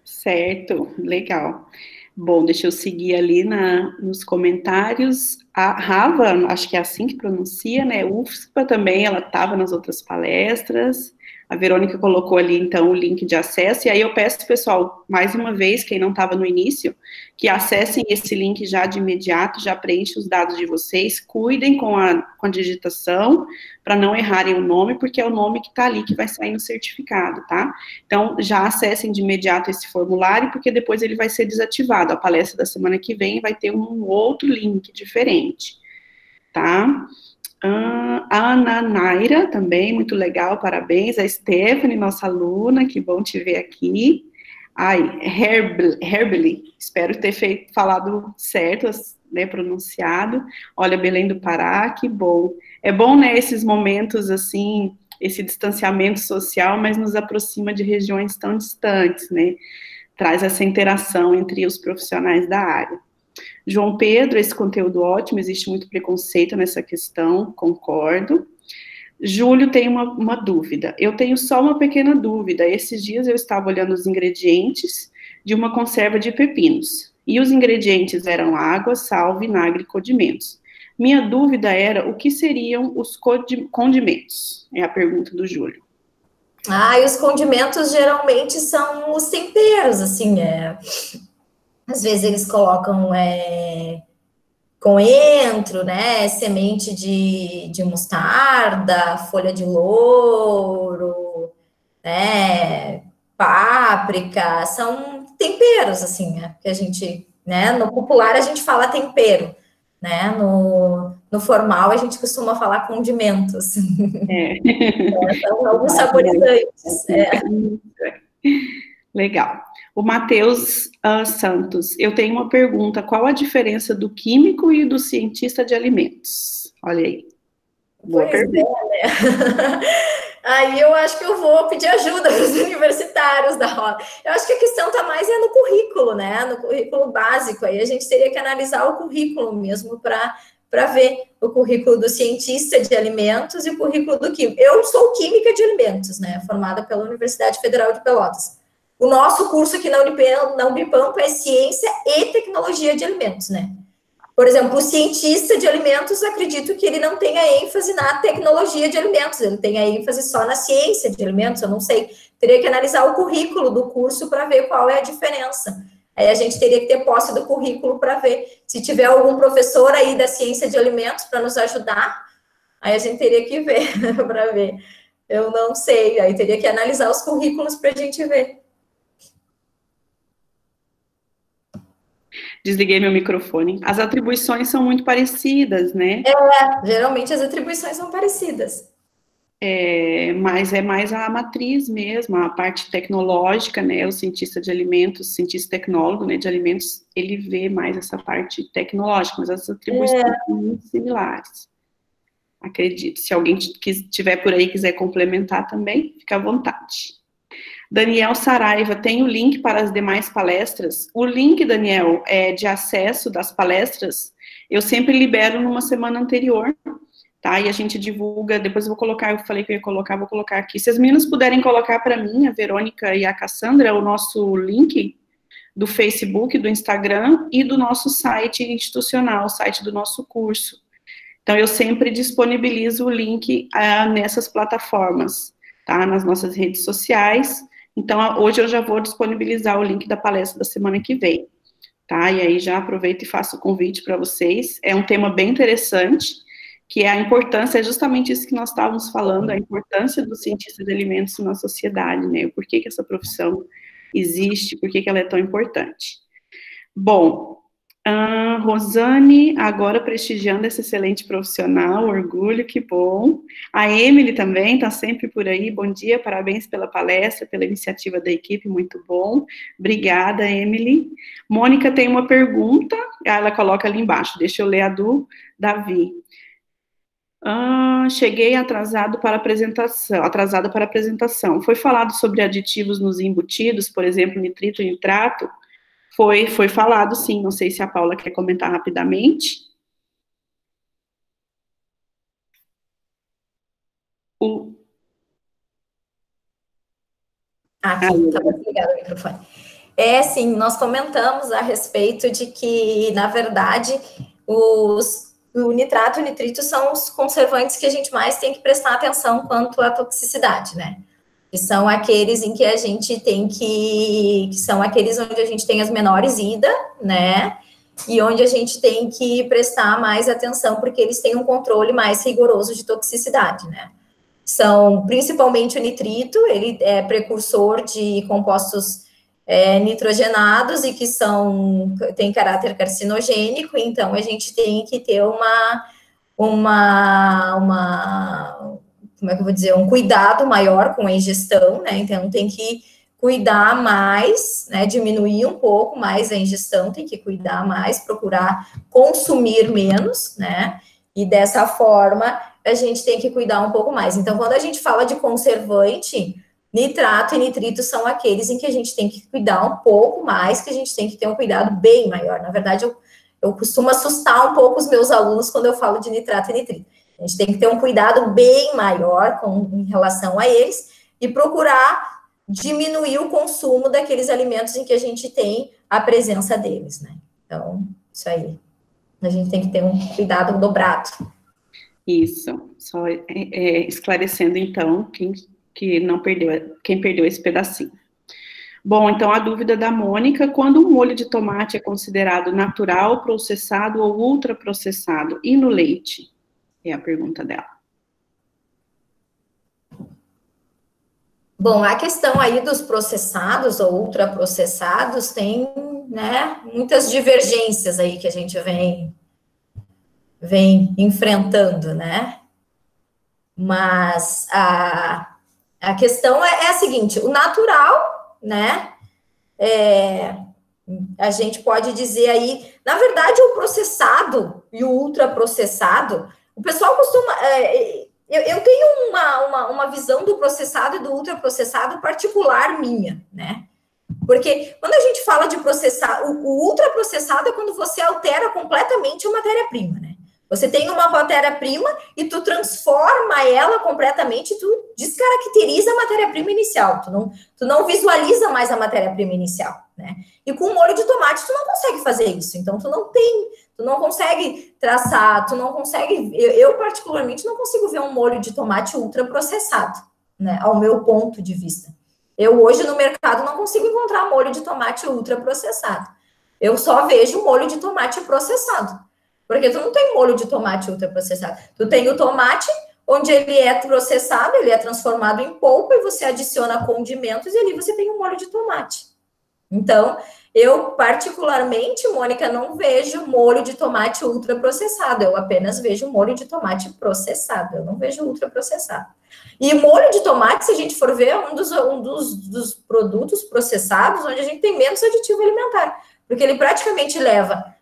Certo, legal. Bom, deixa eu seguir ali nos comentários. A Rava, acho que é assim que pronuncia, né? UFSPA também, ela estava nas outras palestras. A Verônica colocou ali, então, o link de acesso. E aí eu peço, pessoal, mais uma vez, quem não estava no início, que acessem esse link já de imediato, já preenchem os dados de vocês, cuidem com a digitação, para não errarem o nome, porque é o nome que está ali que vai sair no certificado, tá? Então, já acessem de imediato esse formulário, porque depois ele vai ser desativado. A palestra da semana que vem vai ter um outro link diferente, tá? A Ana Naira também, muito legal, parabéns. A Stephanie, nossa aluna, que bom te ver aqui. Ai, Herbely, espero ter falado certo, né, pronunciado. Olha, Belém do Pará, que bom. É bom, né, esses momentos, assim, esse distanciamento social, mas nos aproxima de regiões tão distantes, né? Traz essa interação entre os profissionais da área. João Pedro, esse conteúdo ótimo, existe muito preconceito nessa questão, concordo. Júlio tem uma dúvida. Eu tenho só uma pequena dúvida. Esses dias eu estava olhando os ingredientes de uma conserva de pepinos. E os ingredientes eram água, sal, vinagre e condimentos. Minha dúvida era o que seriam os condimentos? É a pergunta do Júlio. E os condimentos geralmente são os temperos, assim, às vezes eles colocam coentro, né, semente de mostarda, folha de louro, né, páprica, são temperos, assim, né, que a gente, né, no popular a gente fala tempero, né, no formal a gente costuma falar condimentos. São alguns saborizantes. Legal. O Matheus Santos, eu tenho uma pergunta, qual a diferença do químico e do cientista de alimentos? Olha aí. Boa pergunta. Né? Aí eu acho que eu vou pedir ajuda para os universitários da roda. Eu acho que a questão está mais no currículo, né? No currículo básico. Aí a gente teria que analisar o currículo mesmo para ver o currículo do cientista de alimentos e o currículo do químico. Eu sou química de alimentos, né? Formada pela Universidade Federal de Pelotas. O nosso curso aqui na Unipampa é Ciência e Tecnologia de Alimentos, né? Por exemplo, o cientista de alimentos, acredito que ele não tenha ênfase na tecnologia de alimentos, ele tenha ênfase só na ciência de alimentos, eu não sei. Teria que analisar o currículo do curso para ver qual é a diferença. Aí a gente teria que ter posse do currículo para ver. Se tiver algum professor aí da ciência de alimentos para nos ajudar, aí a gente teria que ver para ver. Eu não sei, aí teria que analisar os currículos para a gente ver. Desliguei meu microfone. As atribuições são muito parecidas, né? Geralmente as atribuições são parecidas. Mas é mais a matriz mesmo, a parte tecnológica, né? O cientista de alimentos, cientista tecnólogo, né, de alimentos, ele vê mais essa parte tecnológica, mas as atribuições são muito similares. Acredito. Se alguém que estiver por aí quiser complementar também, fica à vontade. Daniel Saraiva, tem o link para as demais palestras? O link, Daniel, de acesso das palestras, eu sempre libero numa semana anterior, tá? E a gente divulga, depois eu vou colocar, eu falei que eu ia colocar, vou colocar aqui. Se as meninas puderem colocar para mim, a Verônica e a Cassandra, o nosso link do Facebook, do Instagram e do nosso site institucional, o site do nosso curso. Então, eu sempre disponibilizo o link nessas plataformas, tá? Nas nossas redes sociais. Então, hoje eu já vou disponibilizar o link da palestra da semana que vem, tá? E aí já aproveito e faço o convite para vocês. É um tema bem interessante, que é a importância, é justamente isso que nós estávamos falando, a importância do cientista de alimentos na sociedade, né? Por que essa profissão existe, por que ela é tão importante. Bom, Rosane, agora prestigiando esse excelente profissional, orgulho, que bom. A Emily também está sempre por aí, bom dia, parabéns pela palestra, pela iniciativa da equipe, muito bom. Obrigada, Emily. Mônica tem uma pergunta, ela coloca ali embaixo, deixa eu ler a do Davi. Cheguei atrasada para a apresentação. Foi falado sobre aditivos nos embutidos, por exemplo, nitrito e nitrato? Foi falado, sim. Não sei se a Paula quer comentar rapidamente. Aqui, estava ligado o microfone. Sim, nós comentamos a respeito de que, na verdade, o nitrato e o nitrito são os conservantes que a gente mais tem que prestar atenção quanto à toxicidade, né? Que são aqueles em que a gente tem que são aqueles onde a gente tem as menores ida, né? E onde a gente tem que prestar mais atenção, porque eles têm um controle mais rigoroso de toxicidade, né? São principalmente o nitrito, ele é precursor de compostos nitrogenados e que tem caráter carcinogênico, então a gente tem que ter como é que eu vou dizer, um cuidado maior com a ingestão, né? Então, tem que cuidar mais, né? Diminuir um pouco mais a ingestão, tem que cuidar mais, procurar consumir menos, né? E dessa forma, a gente tem que cuidar um pouco mais. Então, quando a gente fala de conservante, nitrato e nitrito são aqueles em que a gente tem que cuidar um pouco mais, que a gente tem que ter um cuidado bem maior. Na verdade, eu costumo assustar um pouco os meus alunos quando eu falo de nitrato e nitrito. A gente tem que ter um cuidado bem maior em relação a eles e procurar diminuir o consumo daqueles alimentos em que a gente tem a presença deles, né? Então, isso aí. A gente tem que ter um cuidado dobrado. Isso. Só esclarecendo, então, quem perdeu esse pedacinho. Bom, então a dúvida da Mônica, quando um molho de tomate é considerado natural, processado ou ultraprocessado? E no leite? É a pergunta dela. Bom, a questão aí dos processados ou ultraprocessados tem, né, muitas divergências aí que a gente vem enfrentando, né? Mas a questão é a seguinte, o natural, né, a gente pode dizer aí, na verdade, o processado e o ultraprocessado, o pessoal costuma... Eu tenho uma visão do processado e do ultraprocessado particular minha, né? Porque quando a gente fala de processar, o ultraprocessado é quando você altera completamente a matéria-prima, né? Você tem uma matéria-prima e tu transforma ela completamente, tu descaracteriza a matéria-prima inicial, tu não visualiza mais a matéria-prima inicial, né? E com o molho de tomate tu não consegue fazer isso, então tu não consegue traçar, eu particularmente não consigo ver um molho de tomate ultraprocessado, né? Ao meu ponto de vista. Eu hoje no mercado não consigo encontrar molho de tomate ultraprocessado. Eu só vejo molho de tomate processado. Porque tu não tem molho de tomate ultraprocessado. Tu tem o tomate, onde ele é processado, ele é transformado em polpa, e você adiciona condimentos, e ali você tem um molho de tomate. Então, Eu, particularmente, Mônica, não vejo molho de tomate ultraprocessado. Eu apenas vejo molho de tomate processado. Eu não vejo ultraprocessado. E molho de tomate, se a gente for ver, é um dos produtos processados onde a gente tem menos aditivo alimentar. Porque ele praticamente leva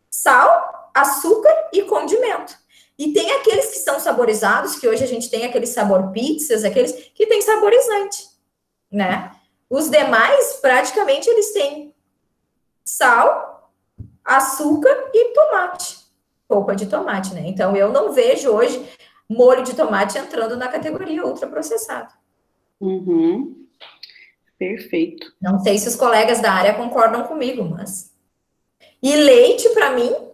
sal, açúcar e condimento. E tem aqueles que são saborizados, que hoje a gente tem aquele sabor pizzas, aqueles que tem saborizante, né? Os demais, praticamente, eles têm sal, açúcar e tomate. Polpa de tomate, né? Então, eu não vejo hoje molho de tomate entrando na categoria ultraprocessado. Uhum. Perfeito. Não sei se os colegas da área concordam comigo, mas... E leite, para mim, o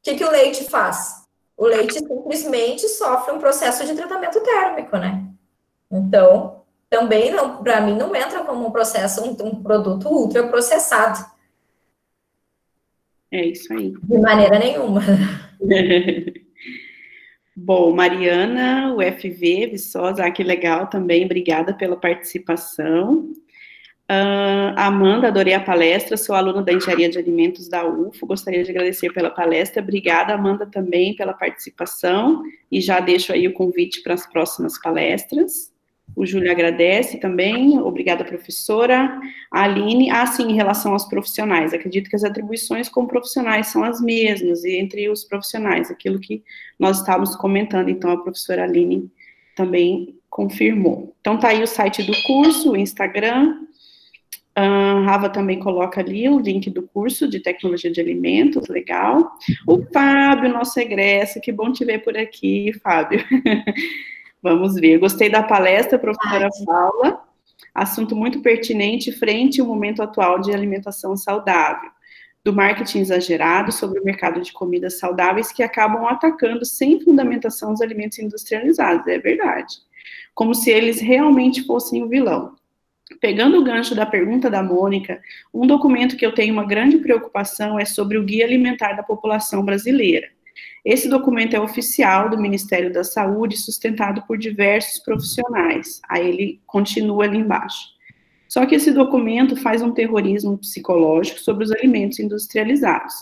que o leite faz? O leite simplesmente sofre um processo de tratamento térmico, né? Então, também, para mim, não entra como um processo, um produto ultraprocessado. É isso aí. De maneira nenhuma. Bom, Mariana, UFV, Viçosa, que legal também, obrigada pela participação. Amanda, adorei a palestra, sou aluna da Engenharia de Alimentos da UFO, gostaria de agradecer pela palestra. Obrigada, Amanda, também pela participação, e já deixo aí o convite para as próximas palestras. O Júlio agradece também, obrigada, professora. A Aline, sim, em relação aos profissionais, acredito que as atribuições como profissionais são as mesmas, e entre os profissionais, aquilo que nós estávamos comentando, então a professora Aline também confirmou. Então, tá aí o site do curso, o Instagram. A Rava também coloca ali o link do curso de Tecnologia de Alimentos, legal. O Fábio, nosso egresso, que bom te ver por aqui, Fábio. Vamos ver, gostei da palestra, professora Paula, assunto muito pertinente frente ao momento atual de alimentação saudável, do marketing exagerado sobre o mercado de comidas saudáveis que acabam atacando sem fundamentação os alimentos industrializados, é verdade, como se eles realmente fossem o vilão. Pegando o gancho da pergunta da Mônica, um documento que eu tenho uma grande preocupação é sobre o Guia Alimentar da População Brasileira. Esse documento é oficial do Ministério da Saúde, sustentado por diversos profissionais. Aí ele continua ali embaixo. Só que esse documento faz um terrorismo psicológico sobre os alimentos industrializados.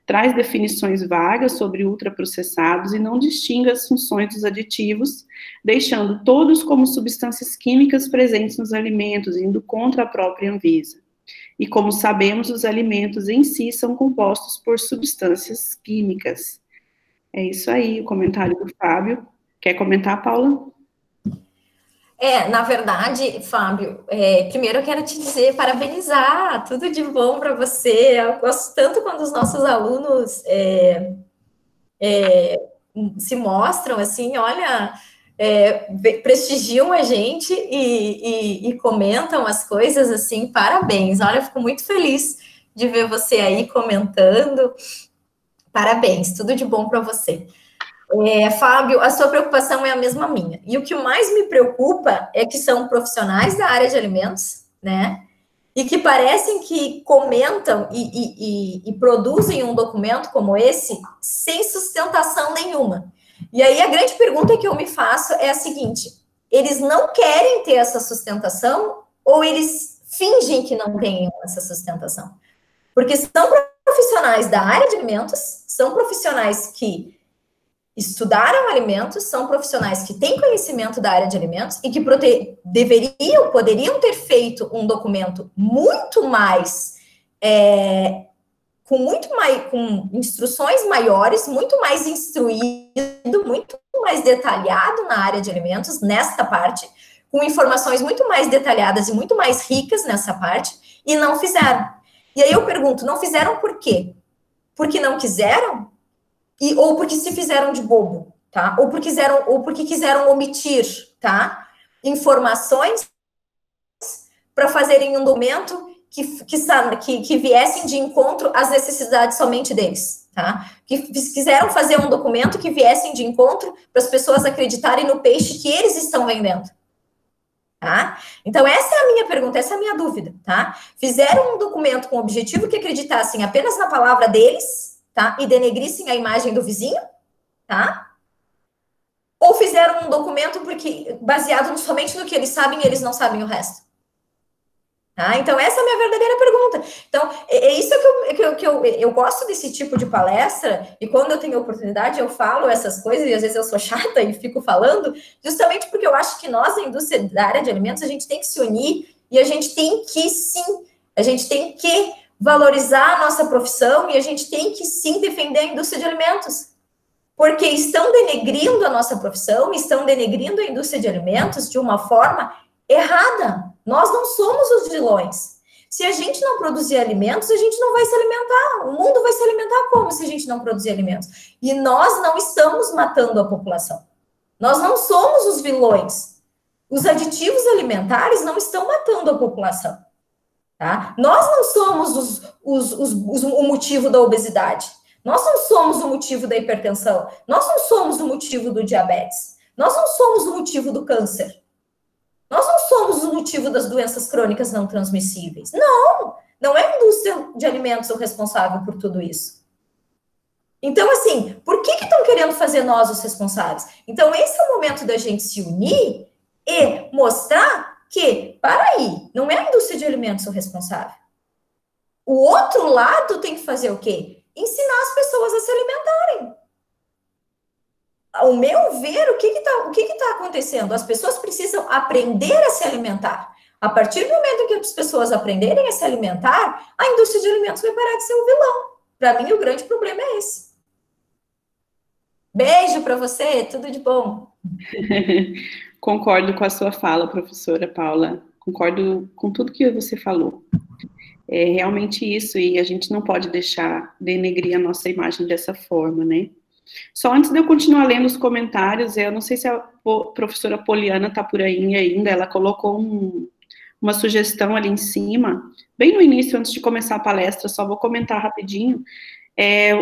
Traz definições vagas sobre ultraprocessados e não distingue as funções dos aditivos, deixando todos como substâncias químicas presentes nos alimentos, indo contra a própria Anvisa. E como sabemos, os alimentos em si são compostos por substâncias químicas. É isso aí, o comentário do Fábio. Quer comentar, Paula? Na verdade, Fábio, primeiro eu quero te dizer, parabenizar, tudo de bom para você. Eu gosto tanto quando os nossos alunos se mostram assim, olha, prestigiam a gente e comentam as coisas assim, parabéns. Olha, eu fico muito feliz de ver você aí comentando. Parabéns, tudo de bom para você. Fábio, a sua preocupação é a mesma minha. E o que mais me preocupa é que são profissionais da área de alimentos, né? E que parecem que comentam e produzem um documento como esse sem sustentação nenhuma. E aí a grande pergunta que eu me faço é a seguinte: eles não querem ter essa sustentação ou eles fingem que não têm essa sustentação? Porque são profissionais da área de alimentos, são profissionais que estudaram alimentos, são profissionais que têm conhecimento da área de alimentos e que poderiam ter feito um documento muito mais, com instruções maiores, muito mais instruído, muito mais detalhado na área de alimentos, nesta parte, com informações muito mais detalhadas e muito mais ricas nessa parte, e não fizeram. E aí eu pergunto, não fizeram por quê? Porque não quiseram? Ou porque se fizeram de bobo, tá? Ou porque quiseram omitir, tá? Informações para fazerem um documento que viessem de encontro às necessidades somente deles, tá? Que quiseram fazer um documento que viessem de encontro para as pessoas acreditarem no peixe que eles estão vendendo. Tá? Então, essa é a minha pergunta, essa é a minha dúvida, tá? Fizeram um documento com o objetivo que acreditassem apenas na palavra deles, tá? E denegrissem a imagem do vizinho, tá? Ou fizeram um documento baseado somente no que eles sabem e eles não sabem o resto? Tá? Então, essa é a minha verdadeira pergunta. Então, é isso que eu gosto desse tipo de palestra, e quando eu tenho oportunidade, eu falo essas coisas, e às vezes eu sou chata e fico falando, justamente porque eu acho que nós, na indústria da área de alimentos, a gente tem que se unir, e a gente tem que, sim, a gente tem que valorizar a nossa profissão, e a gente tem que, sim, defender a indústria de alimentos. Porque estão denegrindo a nossa profissão, estão denegrindo a indústria de alimentos de uma forma errada. Nós não somos os vilões. Se a gente não produzir alimentos, a gente não vai se alimentar. O mundo vai se alimentar como se a gente não produzir alimentos? E nós não estamos matando a população. Nós não somos os vilões. Os aditivos alimentares não estão matando a população. Tá? Nós não somos o motivo da obesidade. Nós não somos o motivo da hipertensão. Nós não somos o motivo do diabetes. Nós não somos o motivo do câncer. Nós não somos o motivo das doenças crônicas não transmissíveis. Não é a indústria de alimentos o responsável por tudo isso. Então, assim, por que estão querendo fazer nós os responsáveis? Então, esse é o momento da gente se unir e mostrar que, para aí, não é a indústria de alimentos o responsável. O outro lado tem que fazer o quê? Ensinar as pessoas a se alimentarem. Ao meu ver, o que está acontecendo? As pessoas precisam aprender a se alimentar. A partir do momento em que as pessoas aprenderem a se alimentar, a indústria de alimentos vai parar de ser o vilão. Para mim, o grande problema é esse. Beijo para você, tudo de bom. Concordo com a sua fala, professora Paula. Concordo com tudo que você falou. É realmente isso, e a gente não pode deixar denegrir a nossa imagem dessa forma, né? Só antes de eu continuar lendo os comentários, eu não sei se a professora Poliana está por aí ainda, ela colocou uma sugestão ali em cima, bem no início, antes de começar a palestra, só vou comentar rapidinho.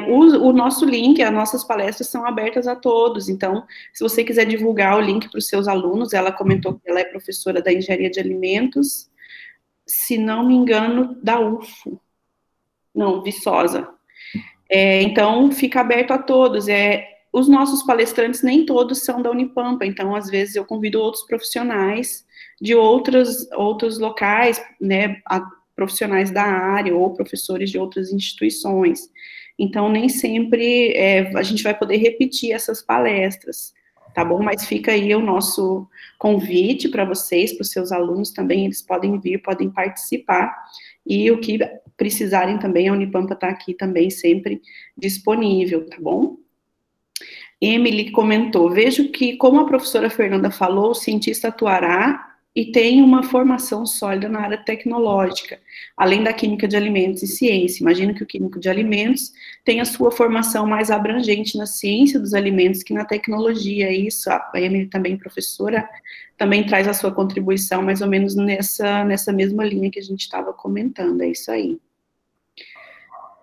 O nosso link, as nossas palestras são abertas a todos, então, se você quiser divulgar o link para os seus alunos, ela comentou que ela é professora da Engenharia de Alimentos, se não me engano, da UFO, não, Viçosa. Então, fica aberto a todos. Os nossos palestrantes, nem todos são da Unipampa, então, às vezes, eu convido outros profissionais de outros locais, né, profissionais da área ou professores de outras instituições. Então, nem sempre a gente vai poder repetir essas palestras, tá bom? Mas fica aí o nosso convite para vocês, para os seus alunos também, eles podem vir, podem participar, e o que precisarem também, a Unipampa está aqui também sempre disponível, tá bom? Emily comentou, vejo que, como a professora Fernanda falou, o cientista atuará e tem uma formação sólida na área tecnológica, além da química de alimentos e ciência. Imagino que o químico de alimentos tem a sua formação mais abrangente na ciência dos alimentos que na tecnologia. Isso, a Emily também, professora, também traz a sua contribuição mais ou menos nessa mesma linha que a gente estava comentando, é isso aí.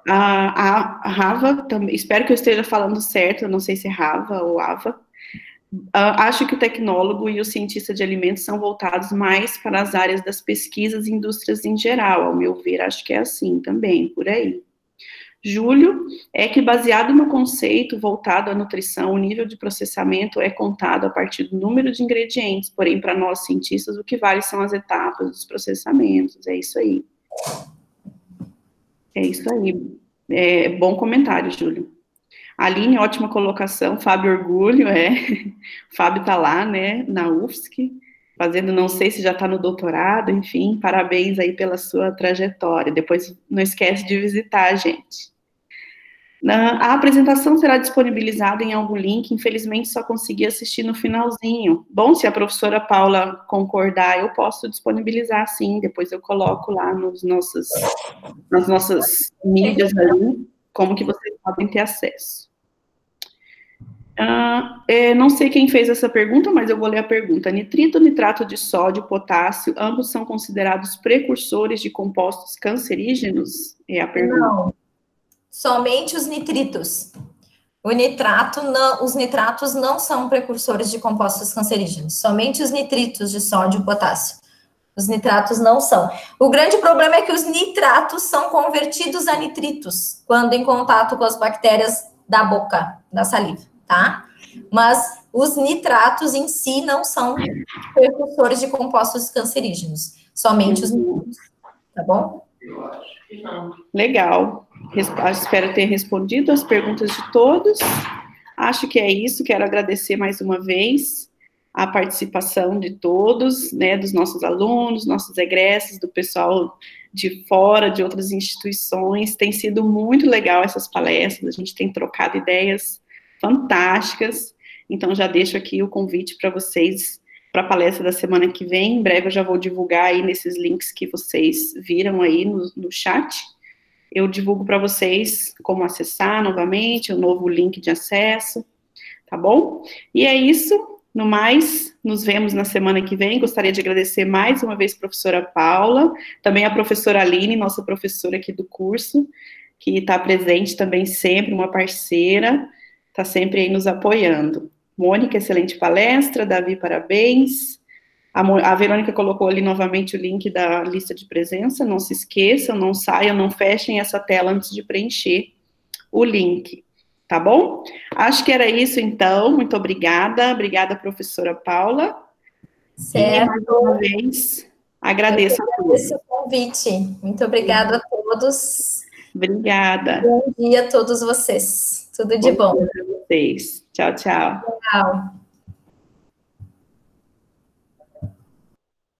A Rava, também, espero que eu esteja falando certo, eu não sei se é Rava ou Ava, acho que o tecnólogo e o cientista de alimentos são voltados mais para as áreas das pesquisas e indústrias em geral, ao meu ver, acho que é assim também, por aí. Júlio, é que baseado no conceito voltado à nutrição, o nível de processamento é contado a partir do número de ingredientes, porém, para nós cientistas, o que vale são as etapas dos processamentos, é isso aí. É isso aí. Bom comentário, Júlio. Aline, ótima colocação. Fábio, orgulho, Fábio tá lá, né, na UFSC, fazendo, não sei se já está no doutorado, enfim, parabéns aí pela sua trajetória. Depois não esquece de visitar a gente. A apresentação será disponibilizada em algum link, infelizmente só consegui assistir no finalzinho. Bom, se a professora Paula concordar, eu posso disponibilizar sim, depois eu coloco lá nas nossas mídias ali, como que vocês podem ter acesso. Não sei quem fez essa pergunta, mas eu vou ler a pergunta. Nitrito, nitrato de sódio, potássio, ambos são considerados precursores de compostos cancerígenos? É a pergunta. Não. Somente os nitritos. Os nitratos não são precursores de compostos cancerígenos. Somente os nitritos de sódio e potássio. Os nitratos não são. O grande problema é que os nitratos são convertidos a nitritos quando em contato com as bactérias da boca, da saliva, tá? Mas os nitratos em si não são precursores de compostos cancerígenos. Somente os nitritos. tá bom? Legal. Espero ter respondido as perguntas de todos. Acho que é isso. Quero agradecer mais uma vez a participação de todos, né, dos nossos alunos, nossos egressos, do pessoal de fora, de outras instituições. Tem sido muito legal essas palestras, a gente tem trocado ideias fantásticas. Então, já deixo aqui o convite para vocês, para a palestra da semana que vem. Em breve eu já vou divulgar aí nesses links que vocês viram aí no chat. Eu divulgo para vocês como acessar novamente, o novo link de acesso, tá bom? E é isso. No mais, nos vemos na semana que vem. Gostaria de agradecer mais uma vez a professora Paula, também a professora Aline, nossa professora aqui do curso, que está presente também sempre, uma parceira, está sempre aí nos apoiando. Mônica, excelente palestra. Davi, parabéns. A Verônica colocou ali novamente o link da lista de presença. Não se esqueçam, não saiam, não fechem essa tela antes de preencher o link. Tá bom? Acho que era isso, então. Muito obrigada. Obrigada, professora Paula. Certo. E, mais uma vez, agradeço. Eu agradeço o convite. Muito obrigada a todos. Obrigada. Bom dia a todos vocês. Tudo de bom. Bom dia para vocês. Tchau, tchau. Tchau.